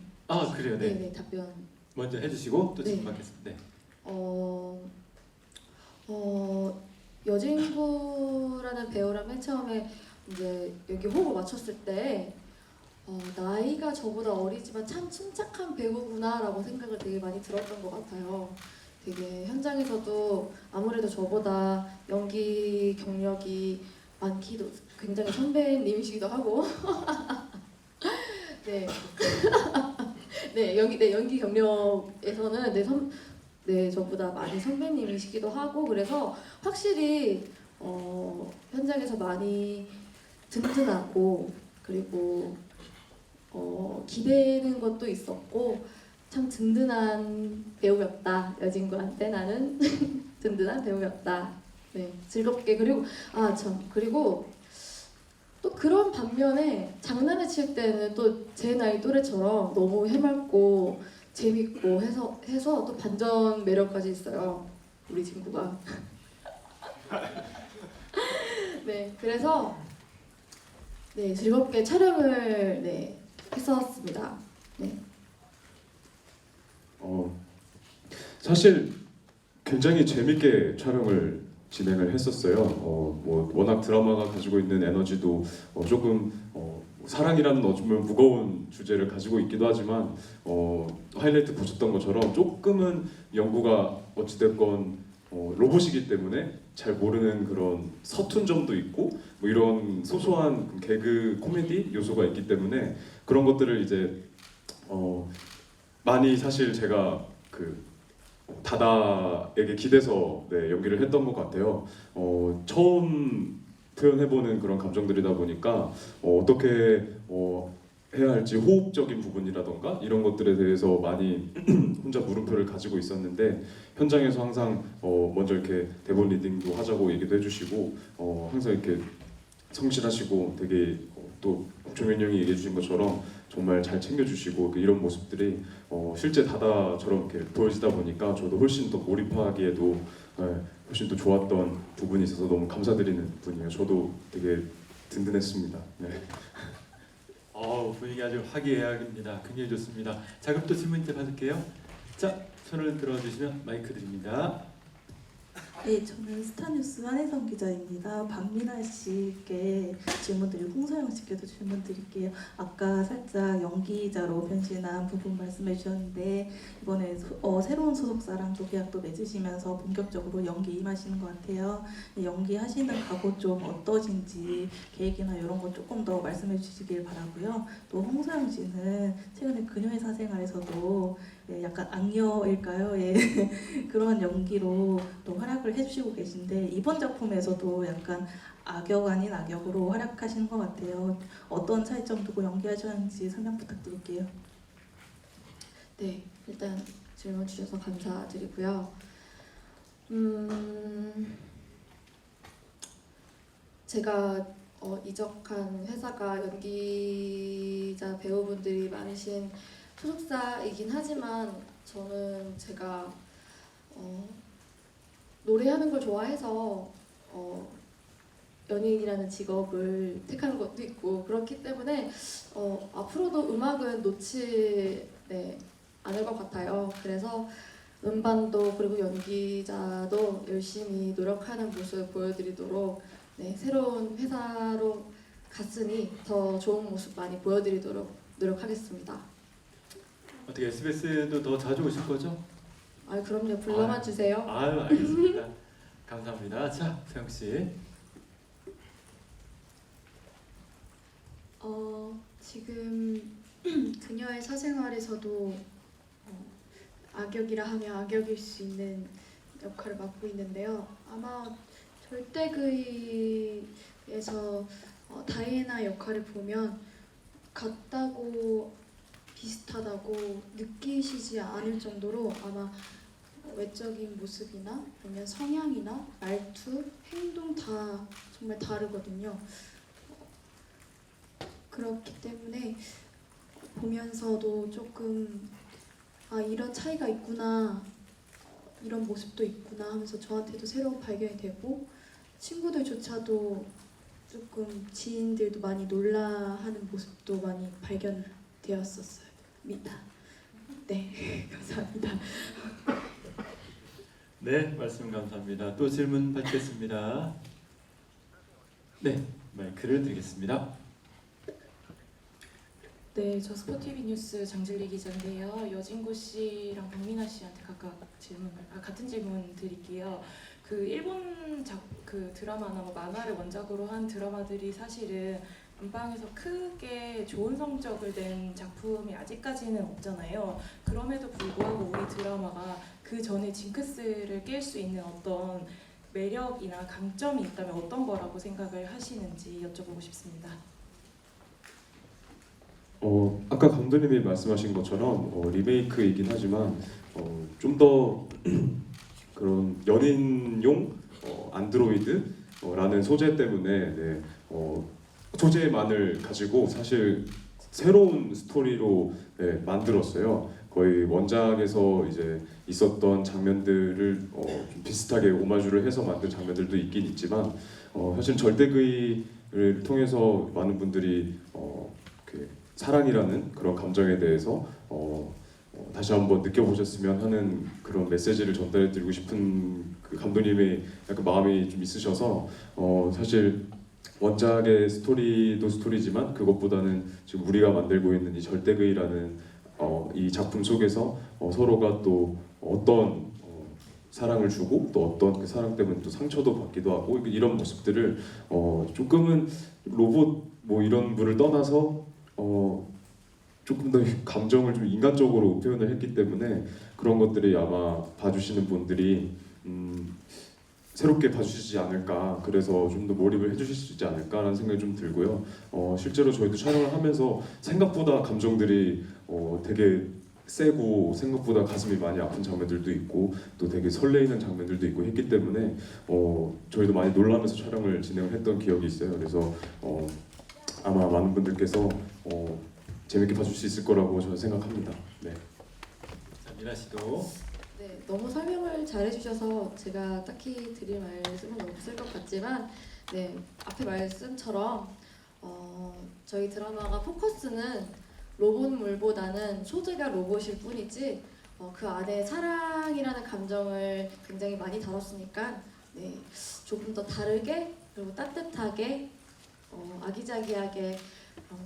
그래요, 네. 네네 답변. 먼저 해주시고 또 질문 네. 받겠습니다. 네. 여진구라는 배우랑 맨 처음에 이제 여기 호흡을 맞췄을 때 나이가 저보다 어리지만 참 침착한 배우구나라고 생각을 되게 많이 들었던 것 같아요. 되게 현장에서도 아무래도 저보다 연기 경력이 많기도 굉장히 선배님이시기도 하고 네. 네, 연기 경력에서는 저보다 많이 선배님이시기도 하고 그래서 확실히 현장에서 많이 든든하고 그리고 기대는 것도 있었고 참 든든한 배우였다. 여진구한테 나는 든든한 배우였다. 네, 즐겁게 그리고 그리고 또 그런 반면에 장난을 칠 때는 또 제 나이 또래처럼 너무 해맑고 재밌고 해서 또 반전 매력까지 있어요. 우리 친구가. 네, 그래서 네, 즐겁게 촬영을 했었습니다. 네. 사실 굉장히 재밌게 촬영을 진행을 했었어요. 뭐 워낙 드라마가 가지고 있는 에너지도 조금 사랑이라는 어쩌면 무거운 주제를 가지고 있기도 하지만 하이라이트 보셨던 것처럼 조금은 연구가 어찌됐건 로봇이기 때문에 잘 모르는 그런 서툰 점도 있고 뭐 이런 소소한 개그 코미디 요소가 있기 때문에 그런 것들을 이제 많이 사실 제가 다다에게 기대서 연기를 했던 것 같아요. 처음 표현해보는 그런 감정들이다 보니까 어떻게 해야 할지 호흡적인 부분이라던가 이런 것들에 대해서 많이 혼자 물음표를 가지고 있었는데 현장에서 항상 먼저 이렇게 대본 리딩도 하자고 얘기도 해주시고 항상 이렇게 성실하시고 되게 또 종현 형이 얘기해 주신 것처럼 정말 잘 챙겨주시고 이런 모습들이 실제 다다처럼 이렇게 보여지다 보니까 저도 훨씬 더 몰입하기에도 훨씬 더 좋았던 부분이 있어서 너무 감사드리는 분이에요. 저도 되게 든든했습니다. 네. 분위기 아주 화기애애합니다. 굉장히 좋습니다. 자, 그럼 또 질문 이제 받을게요. 자, 손을 들어주시면 마이크 드립니다. 네, 저는 스타뉴스 한혜성 기자입니다. 박민아 씨께 질문 드리고 홍서영 씨께도 질문 드릴게요. 아까 살짝 연기자로 변신한 부분 말씀해 주셨는데 이번에 새로운 소속사랑 조계약도 맺으시면서 본격적으로 연기 임하시는 것 같아요. 연기하시는 각오 좀 어떠신지 계획이나 이런 거 조금 더 말씀해 주시길 바라고요. 또 홍서영 씨는 최근에 그녀의 사생활에서도 약간 악녀일까요? 그런 연기로 또 활약을 해주시고 계신데 이번 작품에서도 약간 악역 아닌 악역으로 활약하시는 것 같아요. 어떤 차이점 두고 연기하셨는지 설명 부탁드릴게요. 네, 일단 질문 주셔서 감사드리고요. 제가 이적한 회사가 연기자 배우분들이 많으신 소속사이긴 하지만 저는 제가 노래하는 걸 좋아해서 연예인이라는 직업을 택한 것도 있고 그렇기 때문에 앞으로도 음악은 놓지 않을 것 같아요. 그래서 음반도 그리고 연기자도 열심히 노력하는 모습 보여드리도록 새로운 회사로 갔으니 더 좋은 모습 많이 보여드리도록 노력하겠습니다. 어떻게 SBS도 더 자주 오실 거죠? 그럼요. 불러만 주세요. 알겠습니다. 감사합니다. 자, 세영 씨. 지금 그녀의 사생활에서도 악역이라 하면 악역일 수 있는 역할을 맡고 있는데요. 아마 절대그이에서 다이애나 역할을 보면 같다고 비슷하다고 느끼시지 않을 정도로 아마 외적인 모습이나 아니면 성향이나 말투, 행동 다 정말 다르거든요. 그렇기 때문에 보면서도 조금 이런 차이가 있구나, 이런 모습도 있구나 하면서 저한테도 새로운 발견이 되고 친구들조차도 조금 지인들도 많이 놀라하는 모습도 많이 발견되었었습니다. 네, 감사합니다. 네, 말씀 감사합니다. 또 질문 받겠습니다. 네, 마이크를 드리겠습니다. 네, 저 스포티비 뉴스 장진리 기자인데요. 여진구 씨랑 박민아 씨한테 각각 같은 질문 드릴게요. 그 일본 그 드라마나 뭐 만화를 원작으로 한 드라마들이 사실은 안방에서 크게 좋은 성적을 낸 작품이 아직까지는 없잖아요. 그럼에도 불구하고 우리 드라마가 그 전에 징크스를 깰 수 있는 어떤 매력이나 강점이 있다면 어떤 거라고 생각을 하시는지 여쭤보고 싶습니다. 아까 감독님이 말씀하신 것처럼 리메이크이긴 하지만 좀 더 그런 연인용 안드로이드라는 소재 때문에 소재만을 가지고 사실 새로운 스토리로 만들었어요. 거의 원작에서 이제 있었던 장면들을 좀 비슷하게 오마주를 해서 만든 장면들도 있긴 있지만 사실 절대그이를 통해서 많은 분들이 그 사랑이라는 그런 감정에 대해서 다시 한번 느껴보셨으면 하는 그런 메시지를 전달해드리고 싶은 그 감독님의 약간 마음이 좀 있으셔서 사실 원작의 스토리도 스토리지만 그것보다는 지금 우리가 만들고 있는 이 절대그이라는 이 작품 속에서 서로가 또 어떤 사랑을 주고 또 어떤 그 사랑 때문에 또 상처도 받기도 하고 이런 모습들을 조금은 로봇 뭐 이런 부를 떠나서 조금 더 감정을 좀 인간적으로 표현을 했기 때문에 그런 것들이 아마 봐주시는 분들이 새롭게 봐주시지 않을까, 그래서 좀 더 몰입을 해주실 수 있지 않을까라는 생각이 좀 들고요. 실제로 저희도 촬영을 하면서 생각보다 감정들이 되게 세고 생각보다 가슴이 많이 아픈 장면들도 있고 또 되게 설레이는 장면들도 있고 했기 때문에 저희도 많이 놀라면서 촬영을 진행을 했던 기억이 있어요. 그래서 아마 많은 분들께서 재밌게 봐줄 수 있을 거라고 저는 생각합니다. 네. 자, 미나 씨도. 네, 너무 설명을 잘해주셔서 제가 딱히 드릴 말씀은 없을 것 같지만, 네, 앞에 말씀처럼 저희 드라마가 포커스는 로봇물보다는 소재가 로봇일 뿐이지 그 안에 사랑이라는 감정을 굉장히 많이 다뤘으니까 네, 조금 더 다르게 그리고 따뜻하게 아기자기하게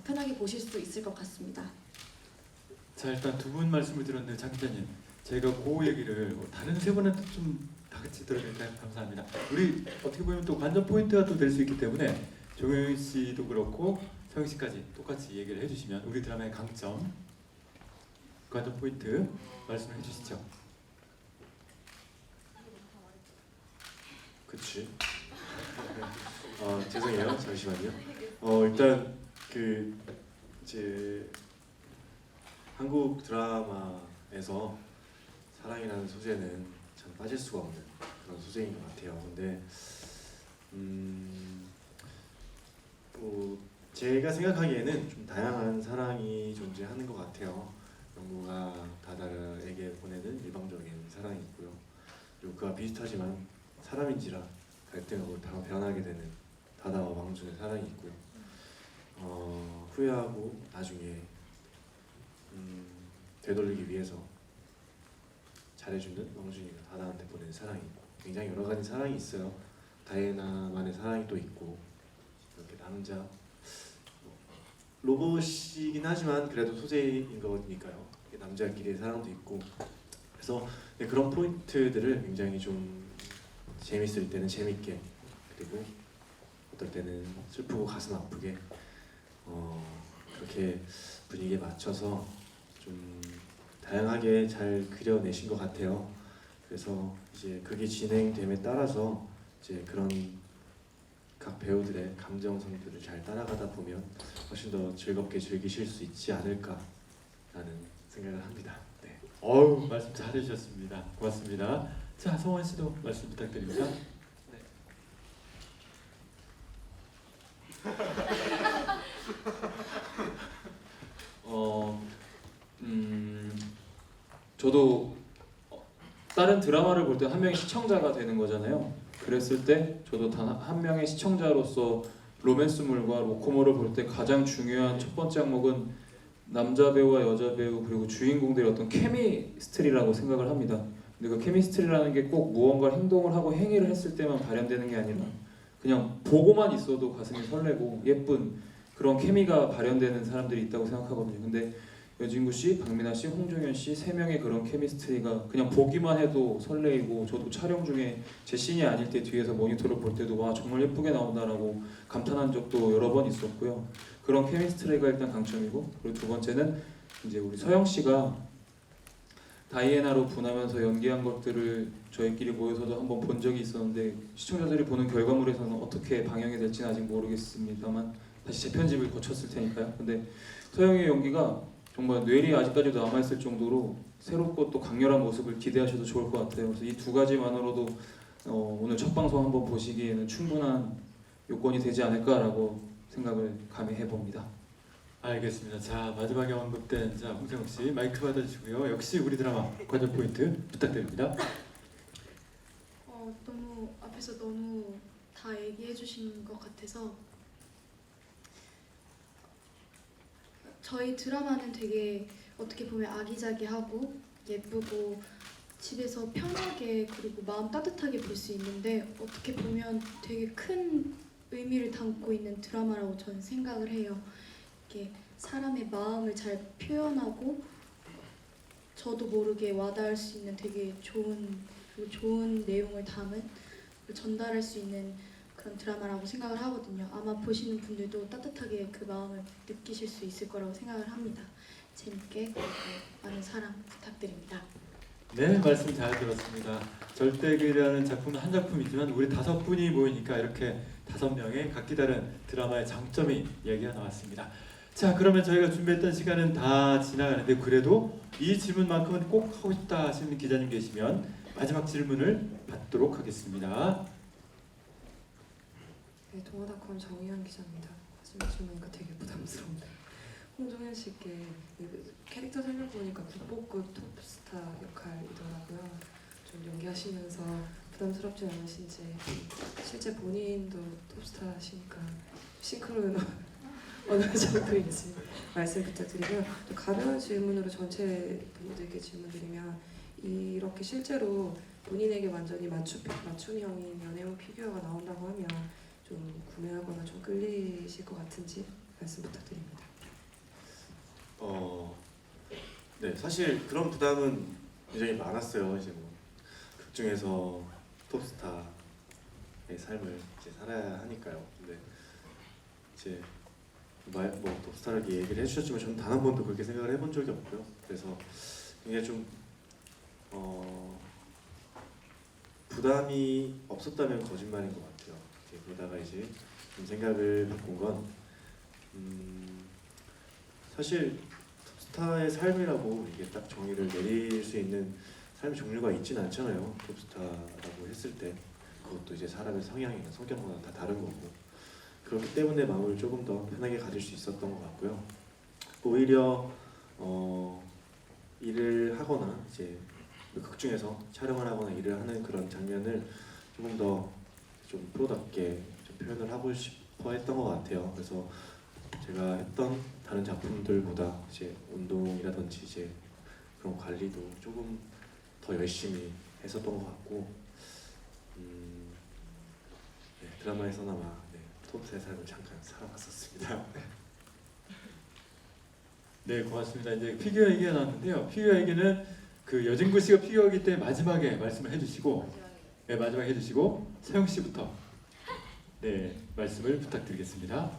편하게 보실 수 있을 것 같습니다. 자, 일단 두 분 말씀을 들었는데 장 기자님, 제가 그 얘기를 다른 세 분한테 좀 다 같이 들어주니까 감사합니다. 우리 어떻게 보면 또 관전 포인트가 또 될 수 있기 때문에 정효인 씨도 그렇고 서영 씨까지 똑같이 얘기를 해주시면 우리 드라마의 강점, 관전 포인트 말씀해 주시죠. 그치. 죄송해요. 잠시만요. 일단 그 이제 한국 드라마에서 사랑이라는 소재는 참 빠질 수가 없는 그런 소재인 것 같아요. 근데 제가 생각하기에는 좀 다양한 사랑이 존재하는 것 같아요. 영구가 다다르에게 보내는 일방적인 사랑이 있고요. 그리고 그와 비슷하지만 사람인지라 갈등하고 다 변하게 되는 다다와 왕준의 사랑이 있고요. 후회하고 나중에 되돌리기 위해서 잘해주는 왕준이가 다다한테 보내는 사랑이 있고 굉장히 여러 가지 사랑이 있어요. 다이애나만의 사랑이 또 있고 이렇게 남자 로봇이긴 하지만 그래도 소재인 거니까요. 남자끼리의 사랑도 있고 그래서 그런 포인트들을 굉장히 좀 재밌을 때는 재밌게 그리고 어떨 때는 슬프고 가슴 아프게 그렇게 분위기에 맞춰서 좀 다양하게 잘 그려내신 것 같아요. 그래서 이제 그게 진행됨에 따라서 이제 그런 각 배우들의 감정선들을 잘 따라가다 보면 훨씬 더 즐겁게 즐기실 수 있지 않을까라는 생각을 합니다. 네. 말씀 잘해주셨습니다. 고맙습니다. 자, 성원 씨도 말씀 부탁드립니다. 네. 저도 다른 드라마를 볼 때 한 명의 시청자가 되는 거잖아요. 그랬을 때 저도 단 한 명의 시청자로서 로맨스물과 로코모를 볼 때 가장 중요한 첫 번째 항목은 남자 배우와 여자 배우 그리고 주인공들의 어떤 케미스트리라고 생각을 합니다. 근데 그 케미스트리라는 게 꼭 무언가 행동을 하고 행위를 했을 때만 발현되는 게 아니라 그냥 보고만 있어도 가슴이 설레고 예쁜 그런 케미가 발현되는 사람들이 있다고 생각하거든요. 근데 여진구 씨, 박민아 씨, 홍종현 씨 세 명의 그런 케미스트리가 그냥 보기만 해도 설레이고 저도 촬영 중에 제 씬이 아닐 때 뒤에서 모니터를 볼 때도 와 정말 예쁘게 나온다라고 감탄한 적도 여러 번 있었고요. 그런 케미스트리가 일단 강점이고 그리고 두 번째는 이제 우리 서영 씨가 다이애나로 분하면서 연기한 것들을 저희끼리 모여서도 한번 본 적이 있었는데 시청자들이 보는 결과물에서는 어떻게 방영이 될지는 아직 모르겠습니다만 다시 재편집을 거쳤을 테니까요. 근데 서영의 연기가 정말 뇌리에 아직까지도 남아있을 정도로 새롭고 또 강렬한 모습을 기대하셔도 좋을 것 같아요. 그래서 이 두 가지만으로도 오늘 첫 방송 한번 보시기에는 충분한 요건이 되지 않을까라고 생각을 감히 해봅니다. 알겠습니다. 자, 마지막에 언급된 자 홍세영 씨 마이크 받아주시고요. 역시 우리 드라마 관전 포인트 부탁드립니다. 너무 앞에서 너무 다 얘기해 주신 것 같아서 저희 드라마는 되게 어떻게 보면 아기자기하고 예쁘고 집에서 편하게 그리고 마음 따뜻하게 볼 수 있는데 어떻게 보면 되게 큰 의미를 담고 있는 드라마라고 저는 생각을 해요. 이게 사람의 마음을 잘 표현하고 저도 모르게 와닿을 수 있는 되게 좋은 내용을 담은 전달할 수 있는 그런 드라마라고 생각을 하거든요. 아마 보시는 분들도 따뜻하게 그 마음을 느끼실 수 있을 거라고 생각을 합니다. 재밌게 많은 사랑 부탁드립니다. 네, 말씀 잘 들었습니다. 절대기라는 작품은 한 작품이지만 우리 5분이 모이니까 이렇게 5명의 각기 다른 드라마의 장점이 얘기가 나왔습니다. 자, 그러면 저희가 준비했던 시간은 다 지나가는데 그래도 이 질문만큼은 꼭 하고 싶다 하시는 기자님 계시면 마지막 질문을 받도록 하겠습니다. 네, 동아닷컴 정희연 기자입니다. 마지막 질문이니까 되게 부담스럽네요. 홍종현 씨께 캐릭터 설명 보니까 국보급 톱스타 역할이더라고요. 좀 연기하시면서 부담스럽지 않으신지, 실제 본인도 톱스타시니까 싱크로는 어느 정도인지 말씀 부탁드리고요. 또 가벼운 질문으로 전체 분들께 질문드리면 이렇게 실제로 본인에게 완전히 맞춤형인 연애용 피규어가 나온다고 하면 좀 구매하거나 좀 끌리실 것 같은지 말씀 부탁드립니다. 네, 사실 그런 부담은 굉장히 많았어요. 이제 뭐 극중에서 톱스타의 삶을 이제 살아야 하니까요. 근데 이제 뭐 톱스타를 얘기를 해주셨지만 저는 단 한 번도 그렇게 생각을 해본 적이 없고요. 그래서 굉장히 좀 부담이 없었다면 거짓말인 것 같아요. 그러다가 이제 좀 생각을 바꾼 건 사실 톱스타의 삶이라고 이게 딱 정의를 내릴 수 있는 삶의 종류가 있지는 않잖아요. 톱스타라고 했을 때 그것도 이제 사람의 성향이나 성격마다 다 다른 거고 그렇기 때문에 마음을 조금 더 편하게 가질 수 있었던 것 같고요. 오히려 일을 하거나 이제 극중에서 촬영을 하거나 일을 하는 그런 장면을 조금 더 좀 프로답게 좀 표현을 하고 싶어 했던 것 같아요. 그래서 제가 했던 다른 작품들보다 이제 운동이라든지 이제 그런 관리도 조금 더 열심히 했었던 것 같고 네, 드라마에서나마 톱스의 삶을 잠깐 살아봤었습니다. 네, 고맙습니다. 이제 피규어 얘기가 나왔는데요. 피규어 얘기는 그 여진구 씨가 피규어이기 때문에 마지막에 말씀을 해주시고, 네, 마지막에 해주시고 세영 씨부터 네 말씀을 부탁드리겠습니다.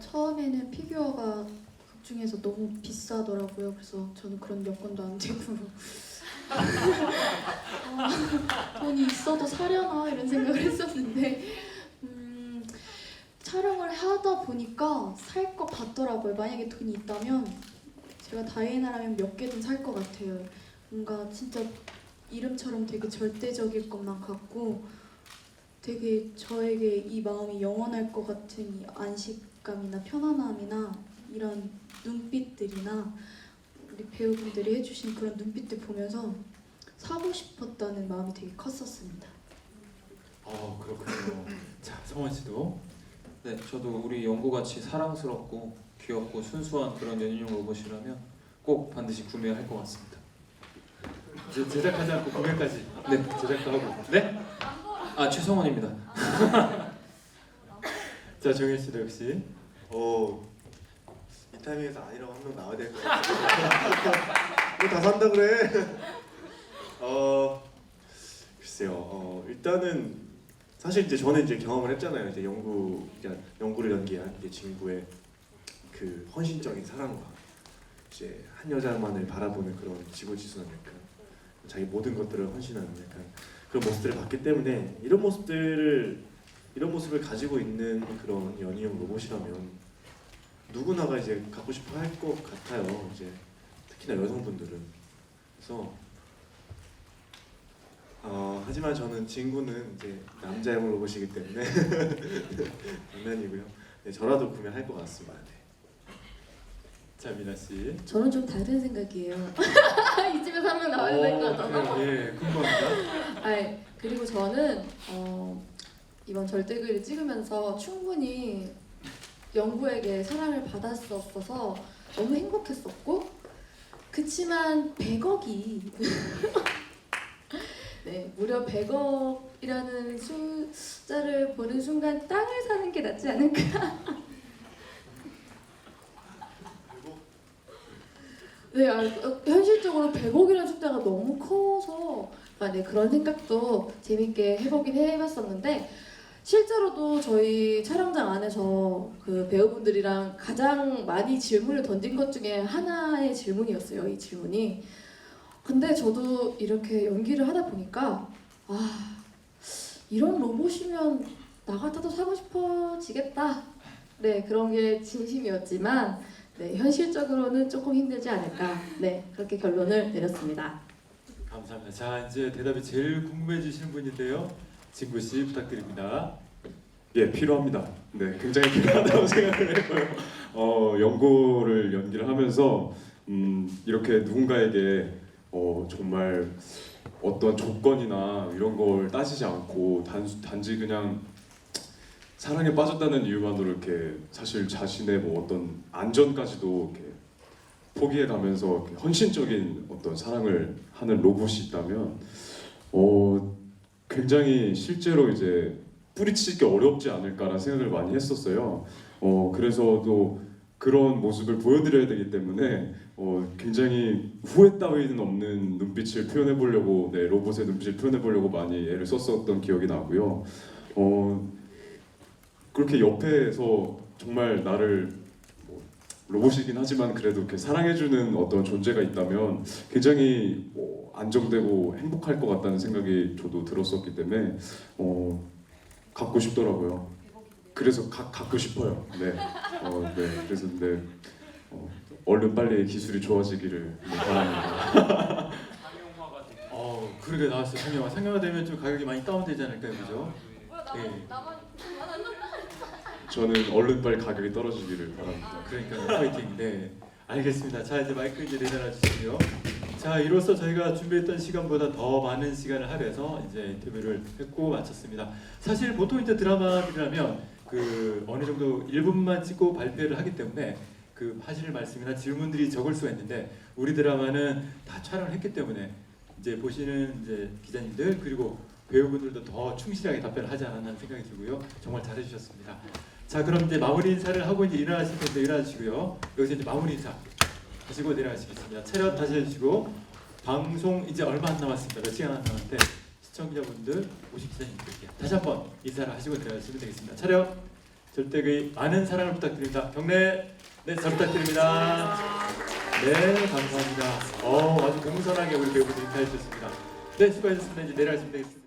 처음에는 피규어가 극중에서 너무 비싸더라고요. 그래서 저는 그런 여건도 안 되고 돈이 있어도 사려나 이런 생각을 했었는데 촬영을 하다 보니까 살 것 같더라고요. 만약에 돈이 있다면 제가 다이애나라면 몇 개든 살 것 같아요. 뭔가 진짜 이름처럼 되게 절대적일 것만 같고 되게 저에게 이 마음이 영원할 것 같은 이 안식감이나 편안함이나 이런 눈빛들이나 우리 배우분들이 해주신 그런 눈빛들 보면서 사고 싶었다는 마음이 되게 컸었습니다. 그렇군요. 자, 성원 씨도. 네, 저도 우리 영구같이 사랑스럽고 귀엽고 순수한 그런 연인용 로봇이라면 꼭 반드시 구매할 것 같습니다. 이제 제작하지 않고 공연까지. 네, 제작도 하고. 네? 아 최성원입니다. 자, 정현 씨도 역시. 이 타이밍에서 아니라고 한 명 나와야 될 것 같아요. 왜다 산다 그래? 글쎄요. 일단은 사실 이제 저는 이제 경험을 했잖아요. 이제 연구를 연기한 이제 진구의 그 헌신적인 사랑과 이제 한 여자만을 바라보는 그런 지고지순한 약간 자기 모든 것들을 헌신하는 약간 그런 모습들을 봤기 때문에 이런 모습을 가지고 있는 그런 연희용 로봇이라면 누구나가 이제 갖고 싶어 할 것 같아요. 이제 특히나 여성분들은. 그래서 하지만 저는 진구는 이제 남자용 로봇이기 때문에 장난이고요. 네, 저라도 구매할 것 같습니다. 네. 자, 미나 씨. 저는 좀 다른 생각이에요. 이 집에서 한 명 나와야 될 것 같아서. 예, 궁금합니다. 아니, 그리고 저는 이번 절대그를 찍으면서 충분히 영구에게 사랑을 받았었어서 너무 행복했었고, 그치만 100억이 네, 무려 100억이라는 숫자를 보는 순간 땅을 사는 게 낫지 않을까. 네, 현실적으로 100억이라는 숫자가 너무 커서 네, 그런 생각도 재밌게 해보긴 해봤었는데, 실제로도 저희 촬영장 안에서 그 배우분들이랑 가장 많이 질문을 던진 것 중에 하나의 질문이었어요. 이 질문이. 근데 저도 이렇게 연기를 하다 보니까 이런 로봇이면 나 같아도 사고 싶어지겠다. 네, 그런 게 진심이었지만 네, 현실적으로는 조금 힘들지 않을까. 네, 그렇게 결론을 내렸습니다. 감사합니다. 자, 이제 대답이 제일 궁금해지시는 분인데요. 진구 씨 부탁드립니다. 예, 필요합니다. 네, 굉장히 필요하다고 생각을 해요. 연구를 연기를 하면서 이렇게 누군가에게 정말 어떤 조건이나 이런 걸 따지지 않고 단지 그냥 사랑에 빠졌다는 이유만으로 이렇게 사실 자신의 뭐 어떤 안전까지도 이렇게 포기해가면서 이렇게 헌신적인 어떤 사랑을 하는 로봇이 있다면 굉장히 실제로 이제 뿌리치기 어렵지 않을까라는 생각을 많이 했었어요. 그래서도 그런 모습을 보여드려야 되기 때문에 굉장히 후회 따위는 없는 눈빛을 표현해 보려고 로봇의 눈빛을 표현해 보려고 많이 애를 썼었던 기억이 나고요. 그렇게 옆에서 정말 나를 로봇이긴 하지만 그래도 이렇게 사랑해주는 어떤 존재가 있다면 굉장히 안정되고 행복할 것 같다는 생각이 저도 들었었기 때문에 갖고 싶더라고요. 그래서 갖고 싶어요. 네. 그래서 얼른 빨리 기술이 좋아지기를 바랍니다. 그러게 나왔어요. 상용화. 상용화 되면 좀 가격이 많이 다운되지 않을까요, 그죠? 네. 저는 얼른 빨리 가격이 떨어지기를 바랍니다. 그러니까 파이팅. 네, 알겠습니다. 자, 이제 마이크 이제 내려놔 주시고요. 자, 이로써 저희가 준비했던 시간보다 더 많은 시간을 할애해서 이제 인터뷰를 했고 마쳤습니다. 사실 보통 이제 드라마들이라면 그 어느 정도 1분만 찍고 발표를 하기 때문에 그 하실 말씀이나 질문들이 적을 수가 있는데, 우리 드라마는 다 촬영을 했기 때문에 이제 보시는 이제 기자님들 그리고 배우분들도 더 충실하게 답변을 하지 않았나 생각이 들고요. 정말 잘해주셨습니다. 자, 그럼 이제 마무리 인사를 하고 이제 일어나실 텐데 일어나시고요. 여기서 이제 마무리 인사 하시고 내려가시겠습니다. 차렷 다시 해주시고, 방송 이제 얼마 안 남았습니다. 몇 시간 안 남았는데 시청자분들, 오신 기자님들께 다시 한번 인사를 하시고 내려가시면 되겠습니다. 차렷. 절대의 많은 사랑을 부탁드립니다. 경례. 네, 잘 부탁드립니다. 네, 감사합니다. 아주 공손하게 우리 배우분들 인사해 주셨습니다. 네, 수고하셨습니다. 이제 내려가시면 되겠습니다.